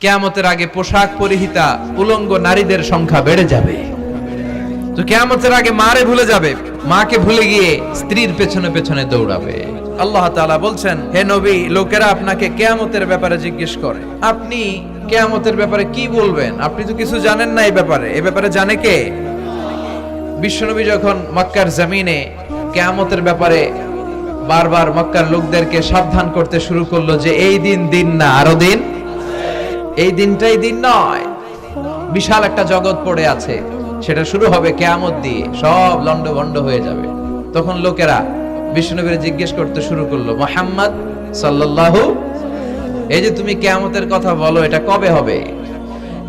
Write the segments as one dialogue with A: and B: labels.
A: কিয়ামতের আগে পোশাক পরিহিতা উলঙ্গ নারীদের সংখ্যা বেড়ে যাবে। তো কিয়ামতের আগে মারে ভুলে যাবে, মাকে ভুলে গিয়ে স্ত্রীর পেছনে পেছনে দৌড়াবে। আল্লাহ তাআলা বলছেন, হে নবী, লোকেরা আপনাকে কিয়ামতের ব্যাপারে জিজ্ঞেস করে, আপনি কিয়ামতের ব্যাপারে কি বলবেন? আপনি তো কিছু জানেন না এই ব্যাপারে জানে কে? বিশ্বনবী যখন মক্কার জমিনে কিয়ামতের ব্যাপারে বারবার মক্কার লোকদেরকে সাবধান করতে শুরু করলো যে এই দিন না, আরো দিন, এই দিনটাই দিন নয়, বিশাল একটা জগৎ পড়ে আছে, সেটা শুরু হবে কিয়ামত দিয়ে, সব লন্ডভন্ড হয়ে যাবে। তখন লোকেরা বিশ্বনবীকে জিজ্ঞেস করতে শুরু করলো, মুহাম্মদ সাল্লাল্লাহু, এই যে তুমি কিয়ামতের কথা বলো, এটা কবে হবে?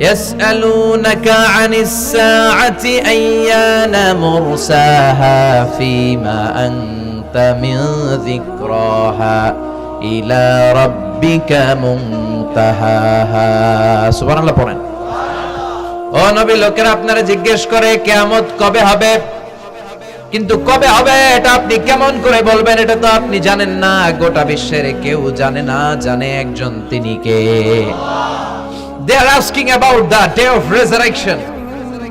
A: ইয়াসআলুনাকা আনিস সাআতি আইয়ানা মুরসাহা ফীমা আনতা মিন যিকরাহা ইলা রাব্বিকা মুনতাহাহা। সুবহানাল্লাহ পড়েন। ও নবী, লোকেরা আপনারা জিজ্ঞেস করে কিয়ামত কবে হবে, কিন্তু কবে হবে এটা আপনি কেমন করে বলবেন? এটা তো আপনি জানেন না, গোটা বিশ্বের কেউ জানে না, জানে একজন, তিনি কে? They are asking about the day of resurrection.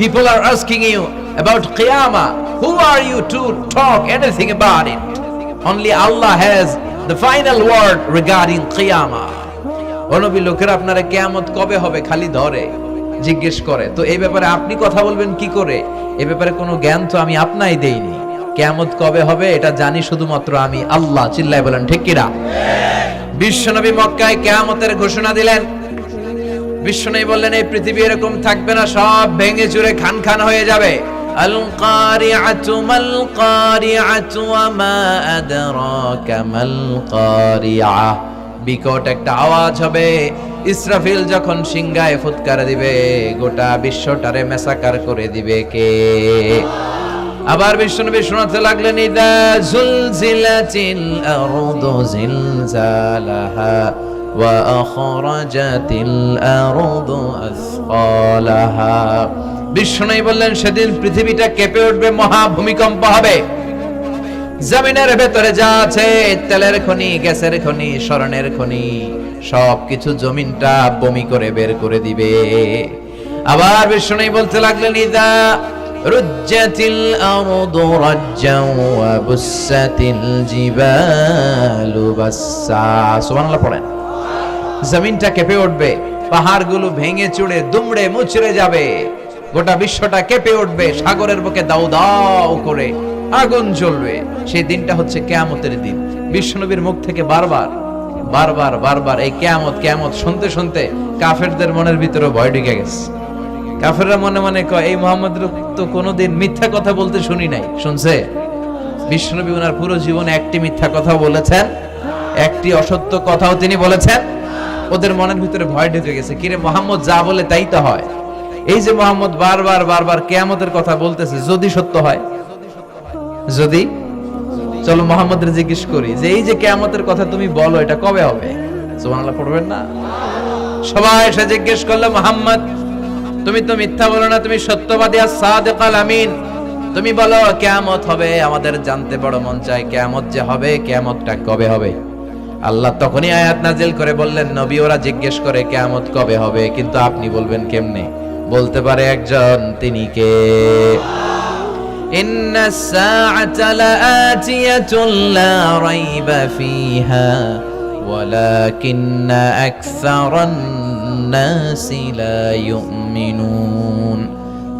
A: People are asking you about Qiyamah. Who are you to talk anything about it? Only Allah has the final word regarding Qiyamah. ও নবী, লোকেরা আপনারা কিয়ামত কবে হবে খালি ধরে জিজ্ঞেস করে, তো এই ব্যাপারে আপনি কথা বলবেন কি করে? এই ব্যাপারে কোনো জ্ঞান তো আমি আপনাই দেইনি। কিয়ামত কবে হবে এটা জানি শুধুমাত্র আমি আল্লাহ। চিল্লায় বলেন ঠিক কিনা? বিশ্বনবী মক্কায় কিয়ামতের ঘোষণা দিলেন। বিশ্বনবী বললেন, এই পৃথিবী এরকম থাকবে না, সব ভেঙে চুরে খান খান হয়ে যাবে। আল কারিআতু মাল কারিআতু ওয়া মা আদরাকা মাল কারিআহ। বিকট একটা আওয়াজ হবে, ইসরাফিল যখন সিংহায় ফুৎকার দিবে, গোটা বিশ্বটারে মেসাকার করে দিবে কে? আবার বিশ্বনবী শোনাতে লাগলেন, ইদা জুলজিলাতিল আরদু জিলজালাহা ওয়া আখরাজাতিল আরদু আসকালাহা। বিশ্বনবী বললেন, সেদিন পৃথিবীটা কেঁপে উঠবে, মহা ভূমিকম্প হবে। জমিনের ভেতরে যা আছে, তেলের খনি, গ্যাসের খনি, স্বর্ণের খনি, সবকিছু জমিনটা বমি করে বের করে দিবে। আবার বিশ্বনবী বলতে লাগলেন, ইদা রুজ্জাতিল আরদু রাজ্জাও ওয়া বুসাতিল জিবালু বাসসা। সুবহানাল্লাহ পড়েন। জমিনটা কেঁপে উঠবে, পাহাড়গুলো ভেঙে চুরে দুমড়ে মুচড়ে যাবে, গোটা বিশ্বটা কেঁপে উঠবে, সাগরের বুকে দাউ দাউ করে আগুন জ্বলবে। সেই দিনটা হচ্ছে কিয়ামতের দিন। বিশ্বনবীর মুখ থেকে বারবার বারবার বারবার এই কিয়ামত কিয়ামত শুনতে শুনতে কাফেরদের মনের ভিতরে ভয় ঢুকে গেছে। কাফেররা মনে মনে কয়, এই মুহাম্মদ তো কোনোদিন মিথ্যা কথা বলতে শুনি নাই। শুনছে? বিশ্বনবী ওনার পুরো জীবনে একটি মিথ্যা কথা বলেছেন, একটি অসত্য কথাও তিনি বলেছেন। ওদের মনের ভিতরে ভয় ঢুকে গেছে, কিরে মুহাম্মদ যা বলে তাই তো হয়। এই যে মুহাম্মদ বারবার বারবার কিয়ামতের কথা বলতেছে, যদি সত্য হয়, যদি, চলো মুহাম্মদের জিজ্ঞেস করি যে এই যে কিয়ামতের কথা তুমি বলো, এটা কবে হবে? সুবহানাল্লাহ পড়বেন না? সবাই এসে জিজ্ঞেস করলো, মুহাম্মদ তুমি তো মিথ্যা বলো না, তুমি সত্যবাদী আর সাদিকাল আমিন, তুমি বলো কিয়ামত হবে, আমাদের জানতে বড় মন চায় কিয়ামত যে হবে, কিয়ামতটা কবে হবে? আল্লাহ তখনই আয়াত নাজিল করে বললেন, নবী ওরা জিজ্ঞেস করে কিয়ামত কবে হবে, কিন্তু আপনি বলবেন কেমনে? বলতে পারে একজন, তিনি কে? ইন্নাস সাআতা লাআতিয়াতুন লা রাইবা ফিহা ওয়ালাকিন্না আকসারান নাসি লা ইউমিনুন।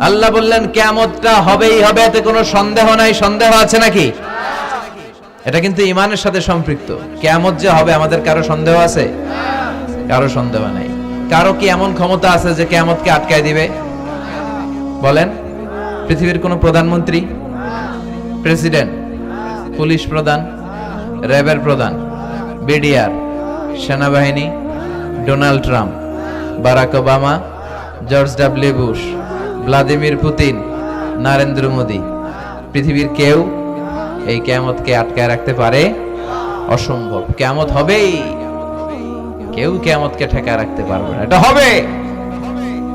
A: আল্লাহ বললেন কিয়ামতটা হবেই হবে, এতে কোনো সন্দেহ নাই। সন্দেহ আছে নাকি? এটা কিন্তু ঈমানের সাথে সম্পৃক্ত। কিয়ামত যে হবে, আমাদের কারো সন্দেহ আছে? কারো সন্দেহ নাই। কারো কি এমন ক্ষমতা আছে যে কিয়ামতকে আটকায় দিবে? বলেন। পৃথিবীর কোন প্রধানমন্ত্রী, প্রেসিডেন্ট, পুলিশ প্রধান, র্যাবের প্রধান, বিডিআর, সেনাবাহিনী, Donald Trump, Barack Obama, George W Bush, Vladimir Putin, Narendra Modi, পৃথিবীর কেউ এই কিয়ামতকে আটকায় রাখতে পারে? অসম্ভব। কিয়ামত হবেই, কেউ কিয়ামতকে ঠেকায় রাখতে পারবে না। এটা হবে,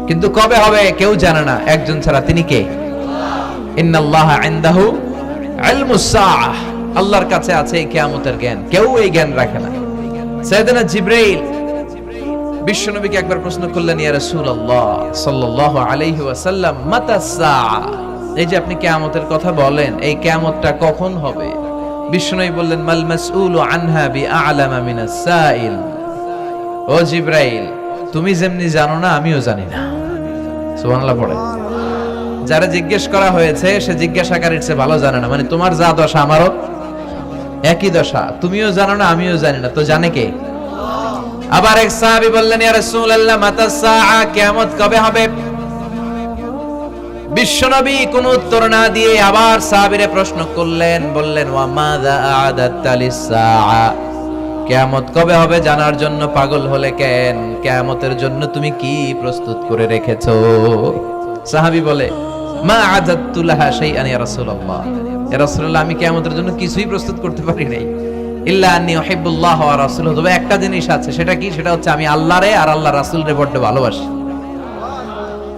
A: কিন্তু কবে হবে কেউ জানে না, একজন ছাড়া। তিনি কে? ইন্নাল্লাহা ইনদাহু ইলমুস সাআহ। আল্লাহর কাছে আছে এই কিয়ামতের জ্ঞান, কেউ এই জ্ঞান রাখে না। সাইয়েদনা জিবরাইল বিশ্বনবীকে একবার প্রশ্ন করলেন, ইয়া রাসূলুল্লাহ সাল্লাল্লাহু আলাইহি ওয়াসাল্লাম, মাতা সাআ, এই যে আপনি কিয়ামতের কথা বলেন, এই কিয়ামতটা কখন হবে? বিশ্বনবী বললেন, মাল মাসউলু আনহা বিআলামা মিনাস সাইল। ও জিবরাইল, তুমি যেমনি জানো না আমিও জানি না। সুবহানাল্লাহ পড়ে। যারা জিজ্ঞেস করা হয়েছে সে জিজ্ঞাসাকারীর চেয়ে ভালো জানে না, মানে তোমার যা দশা আমারও একই দশা, তুমিও জানো না আমিও জানি না, তো জানে কে? আবার এক সাহাবী বললেন, ইয়া রাসূলুল্লাহ মাতা সাআ, কিয়ামত কবে হবে? বিশ্বনবী কোন উত্তর না দিয়ে আবার সাহাবীরে প্রশ্ন করলেন, বললেন, ওয়া মাযা আ'দাতা লিস-সাআ, কিয়ামত কবে হবে জানার জন্য পাগল হলে কেন? কিয়ামতের জন্য তুমি কি প্রস্তুত করে রেখেছো? সাহাবী বলে, মা আ'দাতু লাহা শাইআন ইয়া রাসূলুল্লাহ, ইয়া রাসূলুল্লাহ আমি কিয়ামতের জন্য কিছুই প্রস্তুত করতে পারি নাই, ইল্লা আন্নী উহিব্বুল্লাহ ওয়া রাসূলুহু, তবে একটা জিনিস আছে, সেটা কি? সেটা হচ্ছে আমি আল্লাহরে আর আল্লাহর রাসূলরে বড় ভালোবাসি।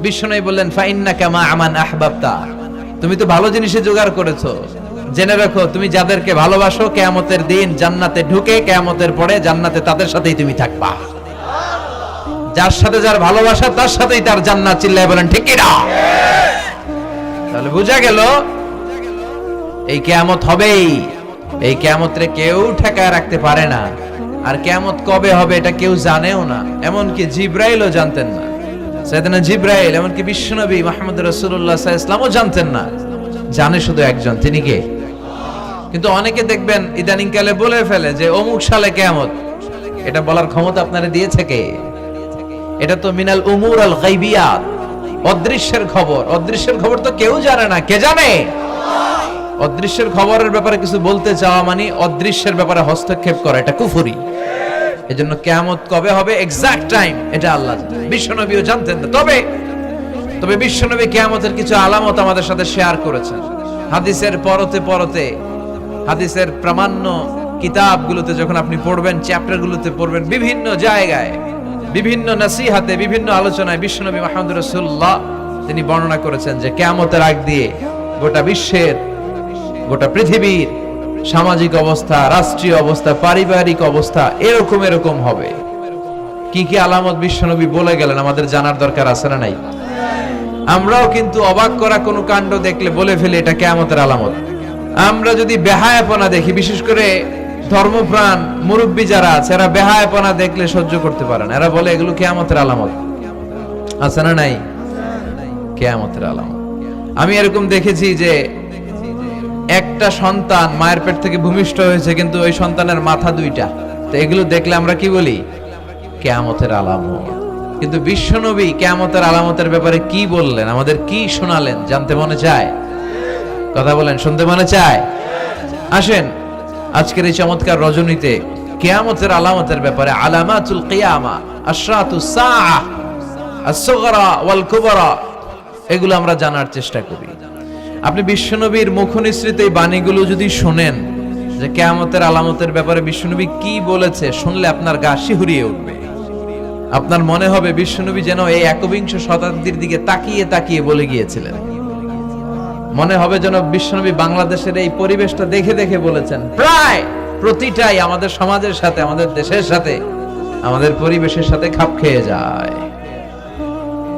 A: বিশ্বনবী বললেন, ফাইন্নাকা মা আমান আহবাবতা, তুমি তো ভালো জিনিসে জোগাড় করেছো, জেনে রাখো তুমি যাদেরকে ভালোবাসো কিয়ামতের দিন জান্নাতে ঢুকে কিয়ামতের পরে জান্নাতে তাদের সাথেই তুমি থাকবা। যার সাথে যার ভালোবাসা তার সাথেই তার জান্নাত। চিল্লায় বলেন ঠিক কি না? তাহলে বোঝা গেল এই কিয়ামত হবেই, এই কিয়ামতরে কেউ ঠেকায় রাখতে পারে না। আর কিয়ামত কবে হবে এটা কেউ জানেও না, এমনকি জিবরাইলও জানতেন না। সাইয়েদনা জিবরাইল, এমনকি বিশ্বনবী মুহাম্মদ রাসূলুল্লাহ সাল্লাল্লাহু আলাইহি ওয়াসাল্লামও জানতেন না, জানে শুধু একজন, তিনি কে? কিন্তু অনেকে দেখবেন ইদানিং কালে বলে ফেলে যে অমুক সালে কিয়ামত। এটা বলার ক্ষমতা আপনারে দিয়েছে কে? এটা তো মিনাল উমুর আল গায়বিয়াত, অদৃশ্যের খবর। অদৃশ্যের খবর তো কেউ জানে না, কে জানে? অদৃশ্যের খবরের ব্যাপারে কিছু বলতে চাওয়া মানে অদৃশ্যের ব্যাপারে হস্তক্ষেপ করা, এটা কুফরি। এজন্য কিয়ামত কবে হবে এক্সাক্ট টাইম এটা আল্লাহ জানেন, বিশ্বনবীও জানতেন না। তবে বিশ্বনবী কিয়ামতের কিছু আলামত আমাদের সাথে শেয়ার করেছেন। হাদিসের পরতে পরতে, হাদিসের প্রামাণ্য কিতাবগুলোতে যখন আপনি পড়বেন, চ্যাপ্টারগুলোতে পড়বেন, বিভিন্ন জায়গায়, বিভিন্ন নসিহাতে, বিভিন্ন আলোচনায় বিশ্বনবী মুহাম্মদ রাসূলুল্লাহ তিনি বর্ণনা করেছেন যে কিয়ামতের আগ দিয়ে গোটা বিশ্বের, গোটা পৃথিবীর সামাজিক অবস্থা, রাষ্ট্রীয় অবস্থা, পারিবারিক অবস্থা এরকম হবে। কি কি আলামত বিশ্বনবী বলে গেলেন আমাদের জানার দরকার আছে না নাই? আমরাও কিন্তু অবাক করা কোনো কাণ্ড দেখলে বলে ফেলি এটা কিয়ামতের আলামত। আমরা যদি বেহায়াপনা দেখি, বিশেষ করে ধর্মপ্রাণ মুরব্বী যারা আছে, এরা বেহায়াপনা দেখলে সহ্য করতে পারে না, এরা বলে এগুলো কিয়ামতের আলামত। আছে না নাই? কিয়ামতের আলামত। আমি এরকম দেখেছি যে একটা সন্তান মায়ের পেট থেকে ভূমিষ্ঠ হয়েছে, কিন্তু ওই সন্তানের মাথা দুইটা। তো এগুলো দেখলে আমরা কি বলি? কিয়ামতের আলামত। কিন্তু বিশ্বনবী কিয়ামতের আলামতের ব্যাপারে কি বললেন, আমাদের কি শোনালেন, জানতে মনে চায়? কথা বলেন, শুনতে মনে চায়? আসেন আজকের এই চমৎকার রজনীতে কিয়ামতের আলামতের ব্যাপারে, আলামাতুল কিয়ামা, আশরাতুস সাআ, আস-সুগরা ওয়াল কুবরা, এগুলো আমরা জানার চেষ্টা করি। আপনি বিশ্বনবীর মুখনিসৃত এই বাণীগুলো যদি শোনেন যে কিয়ামতের আলামতের ব্যাপারে বিশ্বনবী কি বলেছে, শুনলে আপনার গা শিহরিয়ে উঠবে। আপনার মনে হবে বিশ্বনবী যেন এই একবিংশ শতাব্দীর দিকে তাকিয়ে তাকিয়ে বলে গিয়েছিলেন। মনে হবে যেন বিশ্বনবী বাংলাদেশের এই পরিবেশটা দেখে দেখে বলেছেন। প্রায় প্রতিটাই আমাদের সমাজের সাথে, আমাদের দেশের সাথে, আমাদের পরিবেশের সাথে খাপ খেয়ে যায়।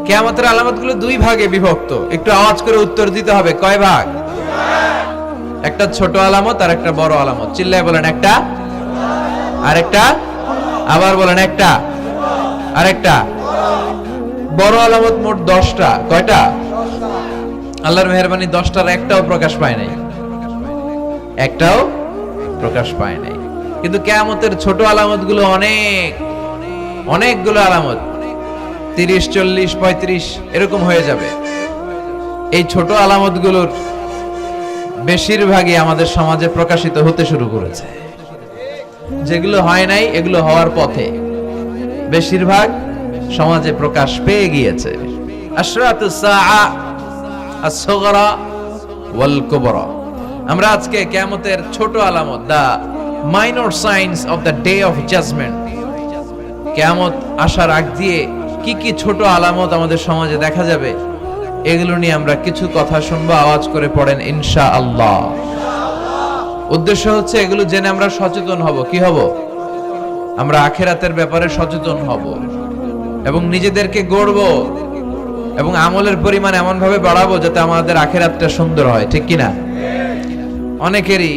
A: কিয়ামতের আলামতগুলো দুই ভাগে বিভক্ত। একটু আওয়াজ করে উত্তর দিতে হবে, কয় ভাগ? একটা ছোট আলামত আর একটা বড় আলামত। চিল্লায় বলেন একটা, আরেকটা, আবার বলেন একটা, আরেকটা। বড় আলামত মোট 10টা। কয়টা? আল্লাহর মেহেরবানি 10টার একটাও প্রকাশ পায় নাই, একটাও প্রকাশ পায় নাই। কিন্তু কিয়ামতের ছোট আলামতগুলো অনেকগুলো আলামত, 30, 40, 35 এরকম হয়ে যাবে। এই ছোট আলামতগুলোর বেশিরভাগই আমাদের সমাজে প্রকাশিত হতে শুরু করেছে। যেগুলো হয় নাই এগুলো হওয়ার পথে, বেশিরভাগ সমাজে প্রকাশ পেয়ে গিয়েছে। আশরাতুস সাআ, আস-সুগরা ওয়াল কুবরা। আমরা আজকে কিয়ামতের ছোট আলামত, the minor signs of the day of judgement, কিয়ামত আসার আগ দিয়ে কি কি ছোট আলামত আমাদের সমাজে দেখা যাবে, এগুলো নিয়ে আমরা কিছু কথা শুনবো। আওয়াজ করে পড়েন ইনশাআল্লাহ। উদ্দেশ্য হচ্ছে এগুলো জেনে আমরা সচেতন হব। কি হব? আমরা আখিরাতের ব্যাপারে সচেতন হব। এবং নিজেদেরকে গড়ব এবং আমলের পরিমাণ এমন ভাবে বাড়াবো যাতে আমাদের আখিরাতটা সুন্দর হয়, ঠিক কিনা? অনেকেরই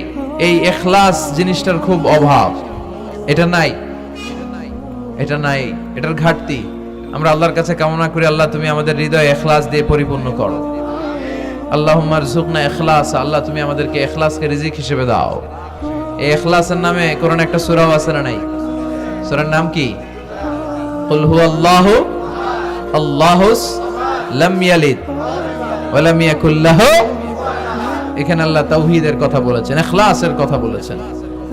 A: এই ইখলাস জিনিসটার খুব অভাব, এটা নাই, এটার ঘাটতি। আমরা আল্লাহর কাছে কামনা করি, আল্লাহ তুমি আমাদের হৃদয় ইখলাস দিয়ে পরিপূর্ণ করো। আল্লাহুম্মা রযুকনা ইখলাস, আল্লাহ তুমি আমাদেরকে ইখলাসকে রিজিক হিসেবে দাও। এই ইখলাসের নামে কোরআনে একটা সূরা আছে না নাই? সূরার নাম কি? কুল হুয়াল্লাহু আল্লাহুস লাম ইয়ালিদ ওয়া লাম ইয়াকুল লাহু। এখানে আল্লাহ তাওহীদের কথা বলেছেন, ইখলাসের কথা বলেছেন।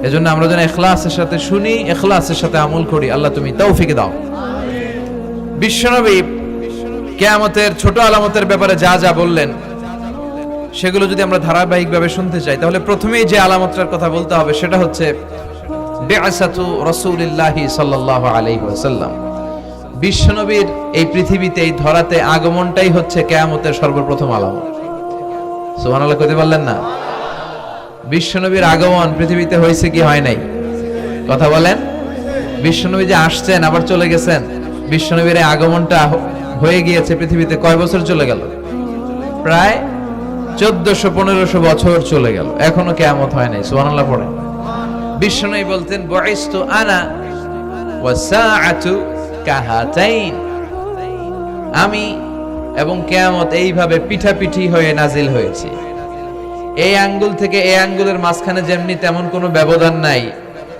A: এজন্য আমরা যেন ইখলাসের সাথে শুনি, ইখলাসের সাথে আমল করি। আল্লাহ তুমি তৌফিক দাও। বিশ্বনবী কিয়ামতের ছোট আলামতের ব্যাপারে যা যা বললেন সেগুলো যদি আমরা ধারাবাহিকভাবে শুনতে চাই, তাহলে প্রথমেই যে আলামতটার কথা বলতে হবে সেটা হচ্ছে বিআসাতু রাসূলিল্লাহি সাল্লাল্লাহু আলাইহি ওয়াসাল্লাম। বিশ্বনবীর এই পৃথিবীতে, এই ধরাতে আগমনটাই হচ্ছে কিয়ামতের সর্বপ্রথম আলামত। সুবহানাল্লাহ কইতে পারলেন না? বিশ্বনবীর আগমন পৃথিবীতে হয়েছে কি হয় নাই? কথা বলেন। বিশ্বনবী যে আসছেন আবার চলে গেছেন, বিশ্বনবীর এই আগমনটা হয়ে গিয়েছে পৃথিবীতে কয় বছর চলে গেল? প্রায় 1400-1500 বছর চলে গেল, এখনো কিয়ামত হয় নাই। সুবহানাল্লাহ পড়েন। বিশ্বনবী বলতেন বুইস্তু আনা ওয়া সাআতু কাহাতাইন, আমি এবং কিয়ামত এইভাবে পিঠাপিঠি হয়ে নাজিল হয়েছে। এই আঙ্গুল থেকে এই আঙ্গুলের মাঝখানে যেমনি তেমন কোনো ব্যবধান নাই,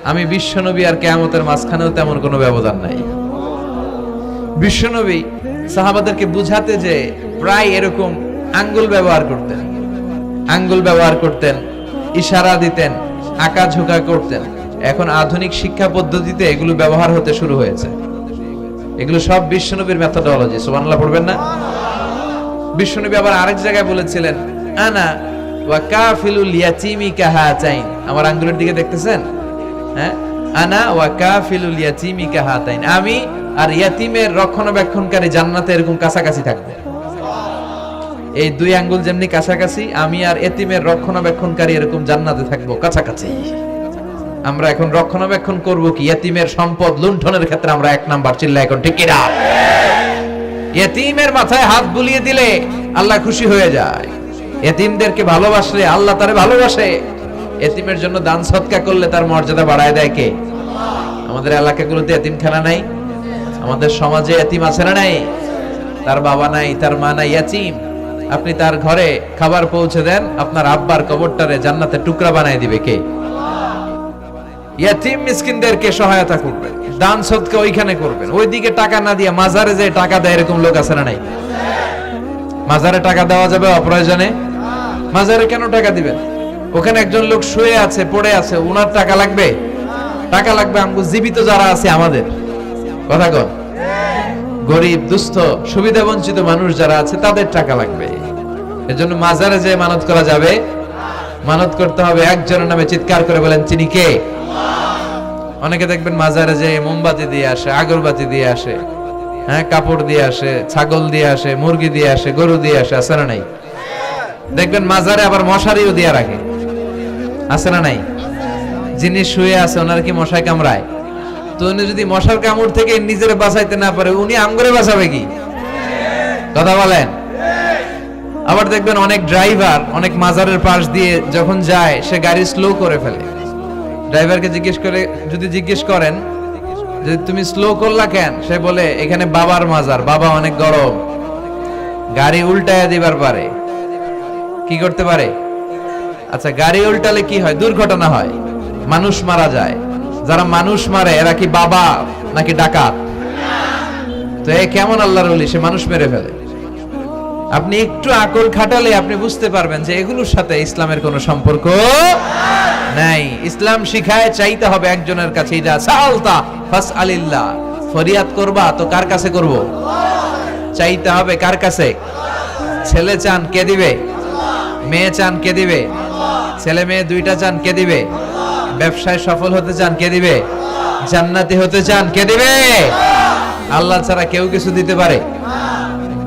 A: আমি বিশ্বনবী আর কিয়ামতের মাঝখানেও তেমন কোনো ব্যবধান নাই। বিশ্বনবী সাহাবাদেরকে বুঝাতে যে প্রায় এরকম আঙ্গুল ব্যবহার করতেন, ইশারা দিতেন, আঁকা ঝোঁকা করতেন। এখন আধুনিক শিক্ষা পদ্ধতিতে এগুলো ব্যবহার হতে শুরু হয়েছে। এগুলো সব বিশ্বনবীর মেথোডোলজি। সুবহানাল্লাহ পড়বেন না? বিশ্বনবী আবার আরেক জায়গায় বলেছিলেন আনা ওয়া কাফিলুল ইয়াতীমি কাহাতাইন, আমার আঙ্গুলের দিকে দেখতেছেন? হ্যাঁ, আনা ওয়া কাফিলুল ইয়াতীমি কাহাতাইন, আমি আর ইয়াতীমের রক্ষণাবেক্ষণকারী জান্নাতে এরকম কাছাকাছি থাকবো। এই দুই আঙ্গুল যেমনি কাছাকাছি, আমি আর এতিমের রক্ষণাবেক্ষণকারী এরকম জান্নাতে থাকবো কাছাকাছি। আমরা এখন রক্ষণাবেক্ষণ করব কি? এতিমের সম্পদ লুণ্ঠনের ক্ষেত্রে আমরা 1 নাম্বার। চিল্লা এখন ঠিক কিনা? এতিমের মাথায় হাত বুলিয়ে দিলে আল্লাহ খুশি হয়ে যায়। এতিমদেরকে ভালোবাসলে আল্লাহ তারে ভালোবাসে। এতিমের জন্য দান সদকা করলে তার মর্যাদা বাড়ায় দেয় কে? আমাদের এলাকাগুলোতে এতিমখানা নাই? আমাদের সমাজে এতিম আছে না নাই? তার বাবা নাই, তার মা নাই, এতিম। আপনি তার ঘরে খাবার পৌঁছে দেন, আপনার আব্বার কবরটারে জান্নাতে টুকরা বানায় দিবে কে? ইয়াতিম মিসকিনদেরকে সহায়তা করবেন, দান সদকা ওইখানে করবেন। ওইদিকে টাকা না দিয়ে মাজারে যে টাকা দেয় এরকম লোক আছে না নাই? মাজারে টাকা দেওয়া যাবে অপ্রয়োজনে? মাজারে কেন টাকা দিবেন? ওখানে একজন লোক শুয়ে আছে, পড়ে আছে, ওনার টাকা লাগবে? টাকা লাগবে আমগো জীবিত যারা আছে আমাদের। কথা কন। গরিব, দুস্থ, সুবিধা বঞ্চিত মানুষ যারা আছে তাদের টাকা লাগবে। এজন্য মাজারে যে মানত করা যাবে, মানত করতে হবে একজনের নামে। চিৎকার করে বলেন চিনি কে? অনেকে দেখবেন মাজারে যে মোমবাতি দিয়ে আসে, আগরবাতি দিয়ে আসে, হ্যাঁ, কাপড় দিয়ে আসে, ছাগল দিয়ে আসে, মুরগি দিয়ে আসে, গরু দিয়ে আসে, আছে না নাই? দেখবেন মাজারে আবার মশারিও দিয়ে রাখে, আছে না নাই? যিনি শুয়ে আছে ওনার কি মশায় কামড়ায়? তো উনি যদি মশার কামড় থেকে নিজের বাঁচাইতে না পারে, উনি আমগরে বাঁচাবে কি? কথা বলেন। আবার দেখবেন অনেক ড্রাইভার অনেক মাজারের পাশ দিয়ে যখন যায় সে গাড়ি স্লো করে ফেলে। ড্রাইভারকে জিজ্ঞেস করেন যে তুমি স্লো করলা কেন? সে বলে এখানে বাবার মাজার, বাবা অনেক গরম। গাড়ি উল্টায় দিবার পারে। কি করতে পারে? আচ্ছা, গাড়ি উল্টালে কি হয়? দুর্ঘটনা হয়, মানুষ মারা যায়। যারা মানুষ মারে এরা কি বাবা নাকি ডাকাত? তো এ কেমন আল্লাহর ওলি, সে মানুষ মেরে ফেলে। আপনি একটু আকল খাটালে আপনি বুঝতে পারবেন যে এগুলোর সাথে ইসলামের কোনো সম্পর্ক নাই। ইসলাম শিখায় চাইতে হবে একজনের কাছে। ইদা সাআলতা ফাসআলিল্লাহ, ফরিয়াদ করবা তো কার কাছে করব? চাইতে হবে কার কাছে? ছেলে চান কে দিবে? মেয়ে চান কে দিবে? ছেলে মেয়ে দুইটা চান কে দিবে? ব্যবসায় সফল হতে চান কে দিবে? জান্নাতি হতে চান কে দিবে? আল্লাহ ছাড়া কেউ কিছু দিতে পারে?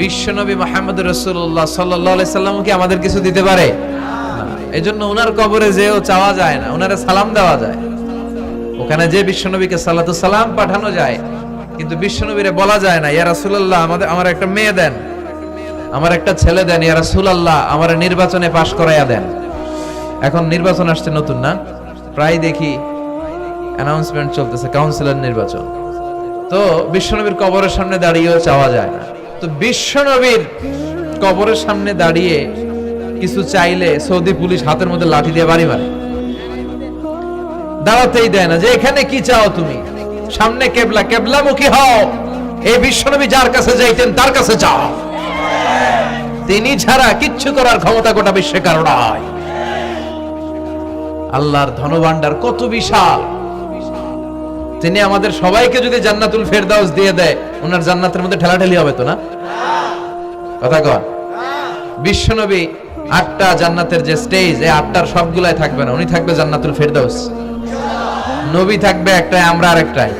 A: বিশ্বনবী মুহাম্মদ রাসূলুল্লাহ সাল্লাল্লাহু আলাইহি সাল্লাম কি আমাদের কিছু দিতে পারে? এজন্য ওনার কবরে যেও চাওয়া যায় না, ওনারে সালাম দেওয়া যায়। ওখানে যে বিশ্বনবীকে সালাতু সালাম পাঠানো যায়, কিন্তু বিশ্বনবীরে বলা যায় না, ইয়া রাসূলুল্লাহ আমার একটা মেয়ে দেন, আমার একটা ছেলে দেন, ইয়া রাসূলুল্লাহ আমার নির্বাচনে পাশ করাইয়া দেন। এখন নির্বাচন আসছে নতুন না, প্রায় দেখি অ্যানাউন্সমেন্ট চলতেছে কাউন্সিলর নির্বাচন। তো বিশ্বনবীর কবরের সামনে দাঁড়িয়েও চাওয়া যায় না। তো বিশ্বনবীর কবরের সামনে দাঁড়িয়ে কিছু চাইলে সৌদি পুলিশ হাতের মধ্যে লাঠি দিয়ে বাড়ি মারে, দাঁড়াতেই দেয় না। যে এখানে কি চাও তুমি, সামনে কেবলা, কেবলামুখী হও। এই বিশ্বনবী যার কাছে যাইতেন তার কাছে যাও, তিনি ছাড়া কিচ্ছু করার ক্ষমতা গোটা বিশ্বে কারো নাই। আল্লাহর ধনভাণ্ডার কত বিশাল, তিনি আমাদের সবাইকে যদি জান্নাতুল ফেরদাউস দিয়ে দেয়, ওনার জান্নাতের মধ্যে ঠেলাঠেলি হবে তো না? কথা কন। বিশ্বনবী 8টা জান্নাতের যে স্টেজ, এই 8টার সবগুলাই থাকবে না, উনি থাকবে জান্নাতুল ফেরদাউস। নবী থাকবে একটাই, আমরা আরেকটাই।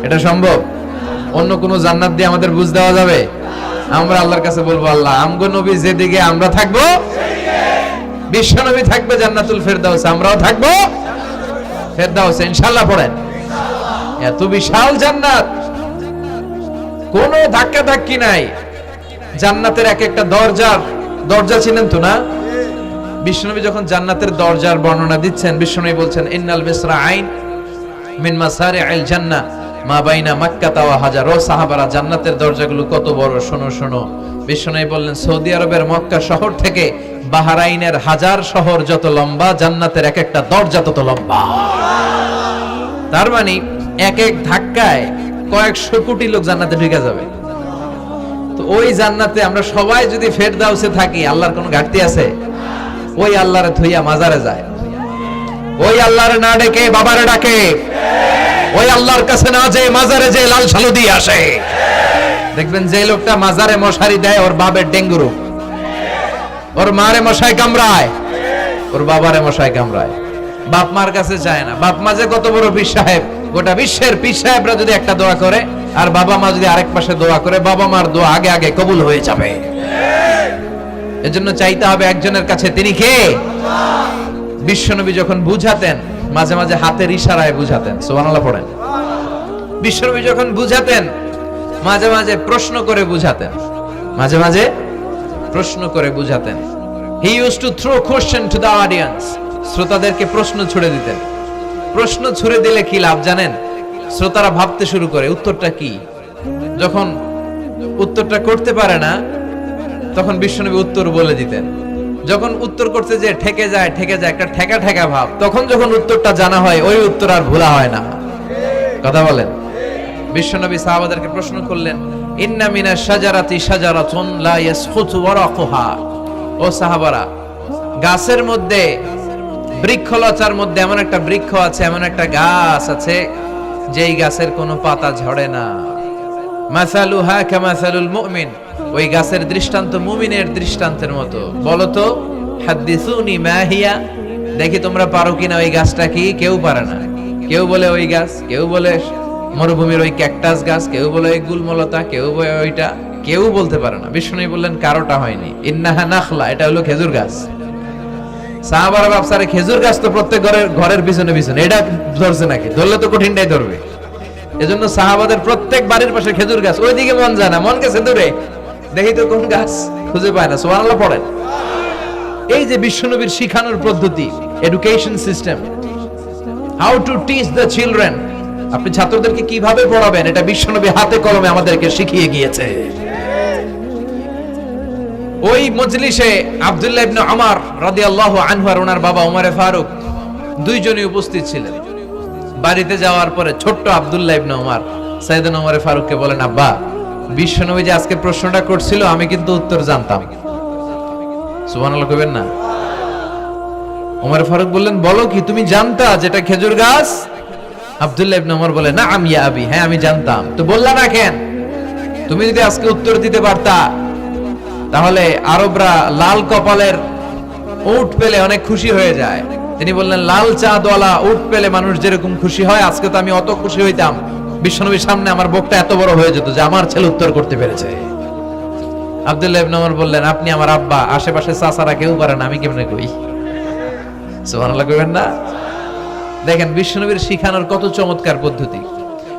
A: এটা সম্ভব? অন্য কোন জান্নাত দিয়ে আমাদের বুঝ দেওয়া যাবে? আমরা আল্লাহর কাছে বলবো, আল্লাহ আমগো নবী যেদিকে, আমরা থাকবো বিশ্বনবী থাকবে জান্নাতুল ফেরদাউস, আমরাও থাকবো ফেরদাউস ইনশাআল্লাহ। পড়েন, এত বিশাল জান্নাত, কোনো ধাক্কা ধাক্কি নাই। জান্নাতের এক একটা দরজা চিনেন তো না? বিশ্বনবী যখন জান্নাতের দরজার বর্ণনা দিচ্ছেন, বিশ্বনবী বলছেন ইন্নাল মিসরাআইন মিন মাসারি'আল জান্নাহ মা বাইনা মাক্কাতা ওয়া হাজার। ও সাহাবারা, জান্নাতের দরজাগুলো কত বড়, শোনো শোনো। বিশ্বনবী বললেন সৌদি আরবের মক্কা শহর থেকে বাহরাইনের হাজার শহর যত লম্বা, জান্নাতের এক একটা দরজা তত লম্বা। তার মানে এক এক ধাক্কায় কয়েকশো কোটি লোক জান্নাতে ঢুকে যাবে। তো ওই জান্নাতে আমরা সবাই যদি ফেরদাউসে থাকি, আল্লাহর কোনো ঘাটতি আছে? ওই আল্লাহরে থইয়া মাজারে যায়, ওই আল্লাহরে না ডেকে বাবারে ডাকে, ওই আল্লাহর কাছে না যেয়ে মাজারে যেয়ে লাল সালু দিয়ে আসে। দেখবেন যে লোকটা মাজারে মশারি দেয়, ওর বাবের ডেঙ্গু রোগ, ওর মারে মশাই কামড়ায়, ওর বাবারে মশাই কামড়ায়। বাপ মার কাছে যায় না। বাপ মা যে কত বড় পীর সাহেব, গোটা বিশ্বের পীর সাহেবরা যদি একটা দোয়া করে আর বাবা মা যদি আরেক পাশে দোয়া করে, বাবা মার দোয়া আগে আগে কবুল হয়ে যাবে। এজন্য চাইতে হবে একজনের কাছে, তিনি কে? বিশ্বনবী যখন বুঝাতেন, মাঝে মাঝে হাতের ইশারায় বুঝাতেন। সুবহানাল্লাহ পড়েন। বিশ্বনবী যখন বুঝাতেন, মাঝে মাঝে প্রশ্ন করে বুঝাতেন, মাঝে মাঝে প্রশ্ন করে বুঝাতেন। He used to throw question to the audience. শ্রোতাদেরকে প্রশ্ন ছুড়ে দিতেন। প্রশ্ন ছুড়ে দিলে কি লাভ জানেন? শ্রোতারা ভাবতে শুরু করে উত্তরটা কি। যখন উত্তরটা করতে পারে না, তখন বিশ্বনবী উত্তর বলে দিতেন। যখন উত্তর করতে যে ঠেকে যায় একটা ঠেকা ঠেকা ভাব, তখন যখন উত্তরটা জানা হয়, ওই উত্তর আর ভোলা হয় না। কথা বলেন। বিশ্বনবী সাহাবাদেরকে প্রশ্ন করলেন, ইন্না মিনাশ শাজারাতি শাজারাতুন লা ইয়াসখুতু ওয়ারাকুহা। ও সাহাবারা, গাছের মধ্যে, বৃক্ষলতার মধ্যে এমন একটা বৃক্ষ আছে, এমন একটা গাছ আছে, যেই গাছের কোনো পাতা ঝরে না। মাসালুহা কামাসালুল মুমিন। ওই গাছের দৃষ্টান্ত মুমিনের দৃষ্টান্তের মতো। বলো তো, হাদিসুনি মা হিয়া, দেখি তোমরা পারো কিনা ওই গাছটা কি? কেউ পারে না। কেউ বলে ওই গাছ, কেউ বলে মরুভূমির ওই ক্যাকটাস গাছ, কেউ বলে ওই গুলমলতা, কেউ বলে ওইটা, কেউ বলতে পারে না। বিষ্ণু বললেন কারোটা হয়নি। ইন্নাহা নাখলা, এটা হলো খেজুর গাছ। সাহাবারা ভাবসারে খেজুর গাছ তো প্রত্যেক ঘরের পিছনে পিছনে, এটা ধরছে নাকি? ধরলে তো কঠিনটাই ধরবে। এজন্য সাহাবাদের প্রত্যেক বাড়ির পাশে খেজুর গাছ। ওইদিকে মন যায় না, মন গেছে দূরে, দেখি তো কোন গাছ, খুঁজে পায় না। সুবহানাল্লাহ পড়েন। এই যে বিশ্বনবীর শিখানোর পদ্ধতি, education system, how to teach the children, আপনি ছাত্রদেরকে কিভাবে পড়াবেন, এটা বিশ্বনবী হাতে কলমে আমাদেরকে শিখিয়ে গিয়েছে। ওই মজলিসে আব্দুল্লাহ ইবনে উমর রাদিয়াল্লাহু আনহু আর ওনার বাবা ওমরে ফারুক দুইজনই উপস্থিত ছিলেন। বাড়িতে যাওয়ার পরে ছোট্ট আব্দুল্লাহ ইবনে উমর সাইয়েদনা ওমরে ফারুককে বলেন, আব্বা, বিশ্বনবী যে আজকে প্রশ্নটা করছিল, আমি কিন্তু উত্তর জানতাম। সুবহানাল্লাহ কইবেন না? ওমরে ফারুক বললেন, বলো কি, তুমি জানতা যেটা খেজুর গাছ? আব্দুল্লাহ ইবনে উমর বলে, নাআম ইয়া আবি, হ্যাঁ আমি জানতাম। তো বললা না কেন? তুমি যদি আজকে উত্তর দিতে পারতা, তাহলে আরবরা লাল কপালের উট পেলে অনেক খুশি হয়ে যায়। তিনি বললেন, লাল চাঁদওয়ালা উট পেলে মানুষ যেরকম খুশি হয়, আজকে তো আমি অত খুশি হইতাম, বিশ্বনবীর সামনে আমার বুকটা এত বড় হয়ে যেত যে আমার ছেলে উত্তর করতে পেরেছে। আব্দুল্লাহ ইবনে উমর বললেন, আপনি আমার আব্বা, আশেপাশে চাচারা কেউ পারে না, আমি কেমনে কই? সুবহানাল্লাহ কইবেন না? দেখেন বিশ্বনবীর শিখানোর কত চমৎকার পদ্ধতি।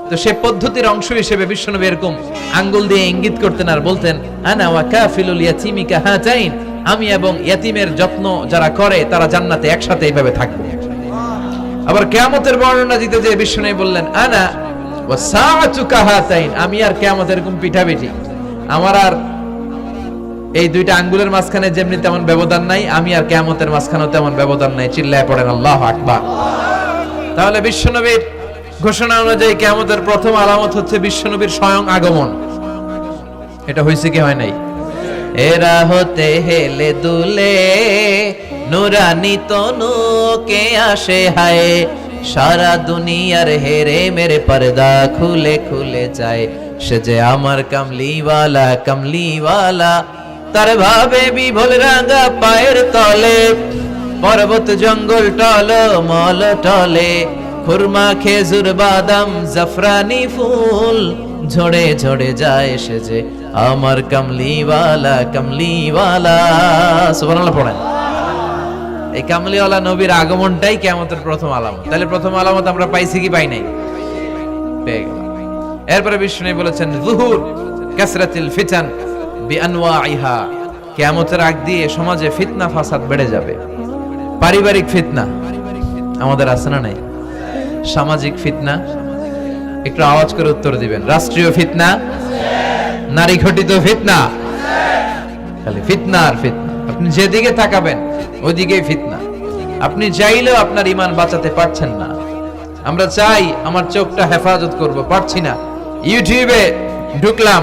A: তো সে পদ্ধতির অংশ হিসেবে বিশ্বনবী এরকম আঙ্গুল দিয়ে ইঙ্গিত করতেন আর বলতেন, আনা ওয়া কাফিলুল ইয়াতীমি কাহাতাইন, আমি এবং ইয়াতীমের যত্ন যারা করে তারা জান্নাতে একসাথে এইভাবে থাকবে। আবার কিয়ামতের বর্ণনা দিতে যে বিশ্বনবী বললেন, আনা ওয়া সাআতু কাহাতাইন, আমি আর কিয়ামত এরকম পিঠাপিঠি, আমার আর এই দুইটা আঙ্গুলের মাঝখানে যেমনি তেমন ব্যবধান নাই, আমি আর কিয়ামতের মাঝখানেও তেমন ব্যবধান নাই। চিল্লায় পড়েন আল্লাহু আকবার। তাহলে বিশ্বনবীর ঘোষণা অনুযায়ী কিয়ামতের প্রথম আলামত হচ্ছে বিশ্বনবীর স্বয়ং আগমন। এটা হয়েছে কি হয় নাই? এরা হতে হেলে দুলে নুরানি তনু কে আসে হায়, সারা দুনিয়ার হেরে মেরে পর্দা খুলে খুলে যায়, সে যে আমার কামলিওয়ালা কামলিওয়ালা, তার ভাবে বিভোল রাঙা পায়ের তলে, পর্বত জঙ্গল টল মল টলে, খুরমা খেজুর বাদাম জাফরানি ফুল, ঝড়ে ঝড়ে যায় সে যে আমার কামলিওয়ালা কামলিওয়ালা। সুবহানাল্লাহ পড়েন। এই কামলিওয়ালা নবীর আগমনটাই কিয়ামতের প্রথম আলামত। তাহলে প্রথম আলামত আমরা পাইছি কি পাই নাই? পেয়ে গেলাম। এরপরে বিষ্ণু বলেছেন, যুহুর কাসরাতিল ফিতান বিআনওয়াইহা, কিয়ামতের আগ দিয়ে সমাজে ফিতনা ফাসাদ বেড়ে যাবে। পারিবারিক ফিতনা আমাদের আছে না নাই? সামাজিক ফিতনা, একটু আওয়াজ করে উত্তর দিবেন। রাষ্ট্রীয় ফিতনা, নারী ঘটিত ফিতনা, খালি ফিতনা আর ফিতনা। আপনি যেদিকে তাকাবেন ওইদিকেই ফিতনা। আপনি চাইলেও আপনার ঈমান বাঁচাতে পারছেন না। আমরা চাই আমার চোখটা হেফাজত করব, পারছি না। ইউটিউবে ঢুকলাম,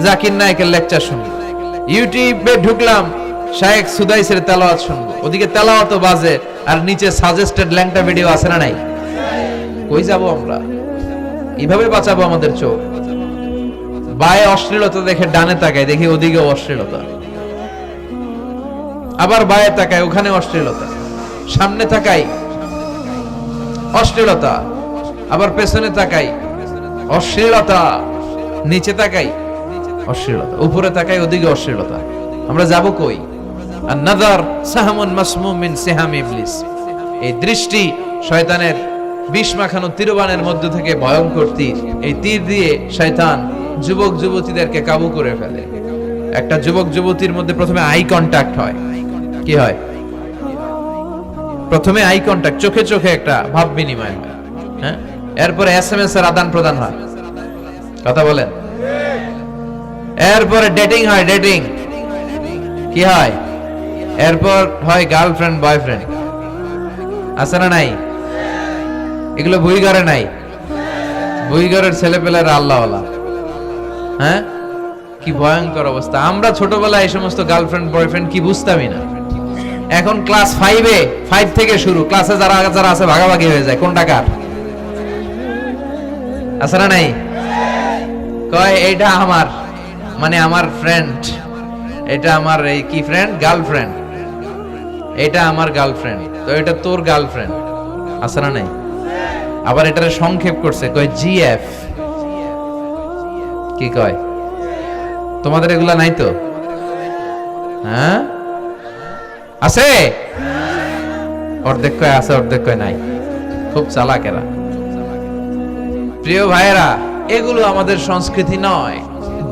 A: জাকির নায়েকের লেকচার শুনবো, ইউটিউবে ঢুকলাম, শায়েখ সুদাইসের তেলাওয়াত শুনবো, ওদিকে তেলাওয়াতও বাজে আর নিচে সাজেস্টেড ল্যাংটা ভিডিও আছে না নাই? কই যাব আমরা? কিভাবে বাঁচাবো আমাদের চোখ? বায়ে অশ্লীলতা দেখে ডানে তাকায়, দেখি ওদিকে অশ্লীলতা, আবার বায়ে তাকায়, ওখানে অশ্লীলতা, সামনে তাকাই অশ্লীলতা, আবার পেছনে তাকাই অশ্লীলতা, নিচে তাকাই অশ্লীলতা, উপরে তাকাই ওদিকে অশ্লীলতা। আমরা যাব কই? আন-নাযার সাহমুন মাসমুম মিন সিহাম ইবলিস, এই দৃষ্টি শয়তানের বিষ মাখানো তীরবানের মধ্য থেকে ভয়ঙ্কর তীর। এই তীর দিয়ে শয়তান যুবক যুবতীদেরকে কাবু করে ফেলে। একটা যুবক যুবতীর মধ্যে প্রথমে আই কন্টাক্ট হয়। কি হয়? প্রথমে আই কন্টাক্ট, চোখে চোখে একটা ভাব বিনিময় হয়, হ্যাঁ? এরপরে এসএমএস এর আদান প্রদান হয়, কথা বলেন। এরপরে ডেটিং হয়, ডেটিং কি হয়? এরপর হয় গার্লফ্রেন্ড বয়ফ্রেন্ড, আছে না নাই? এগুলো ভুইঘরে নাই? ভুইঘরের ছেলেপেলেরা আল্লাহওয়ালা, হ্যাঁ? কি ভয়ঙ্কর অবস্থা। আমরা ছোটবেলায় এই সমস্ত গার্লফ্রেন্ড বয়ফ্রেন্ড কি বুঝতামই না। এখন ক্লাস 5 থেকে শুরু, ক্লাসে যারা যারা আছে ভাগাভাগি হয়ে যায়, কোনটা কার, আছে না নাই? কয় এইটা আমার, মানে আমার ফ্রেন্ড, এটা আমার এই কি ফ্রেন্ড, গার্লফ্রেন্ড, এটা আমার গার্লফ্রেন্ড, তো এটা তোর গার্লফ্রেন্ড, আছে না নাই? আবার এটারে সংক্ষেপ করছে, কয় জিএফ। কি কয়? তোমাদের এগুলা নাই তো? হ্যাঁ আছে, অর্ধেক কয় আছে, অর্ধেক কয় নাই। খুব চালাক এরা। প্রিয় ভাইয়েরা, এগুলো আমাদের সংস্কৃতি নয়।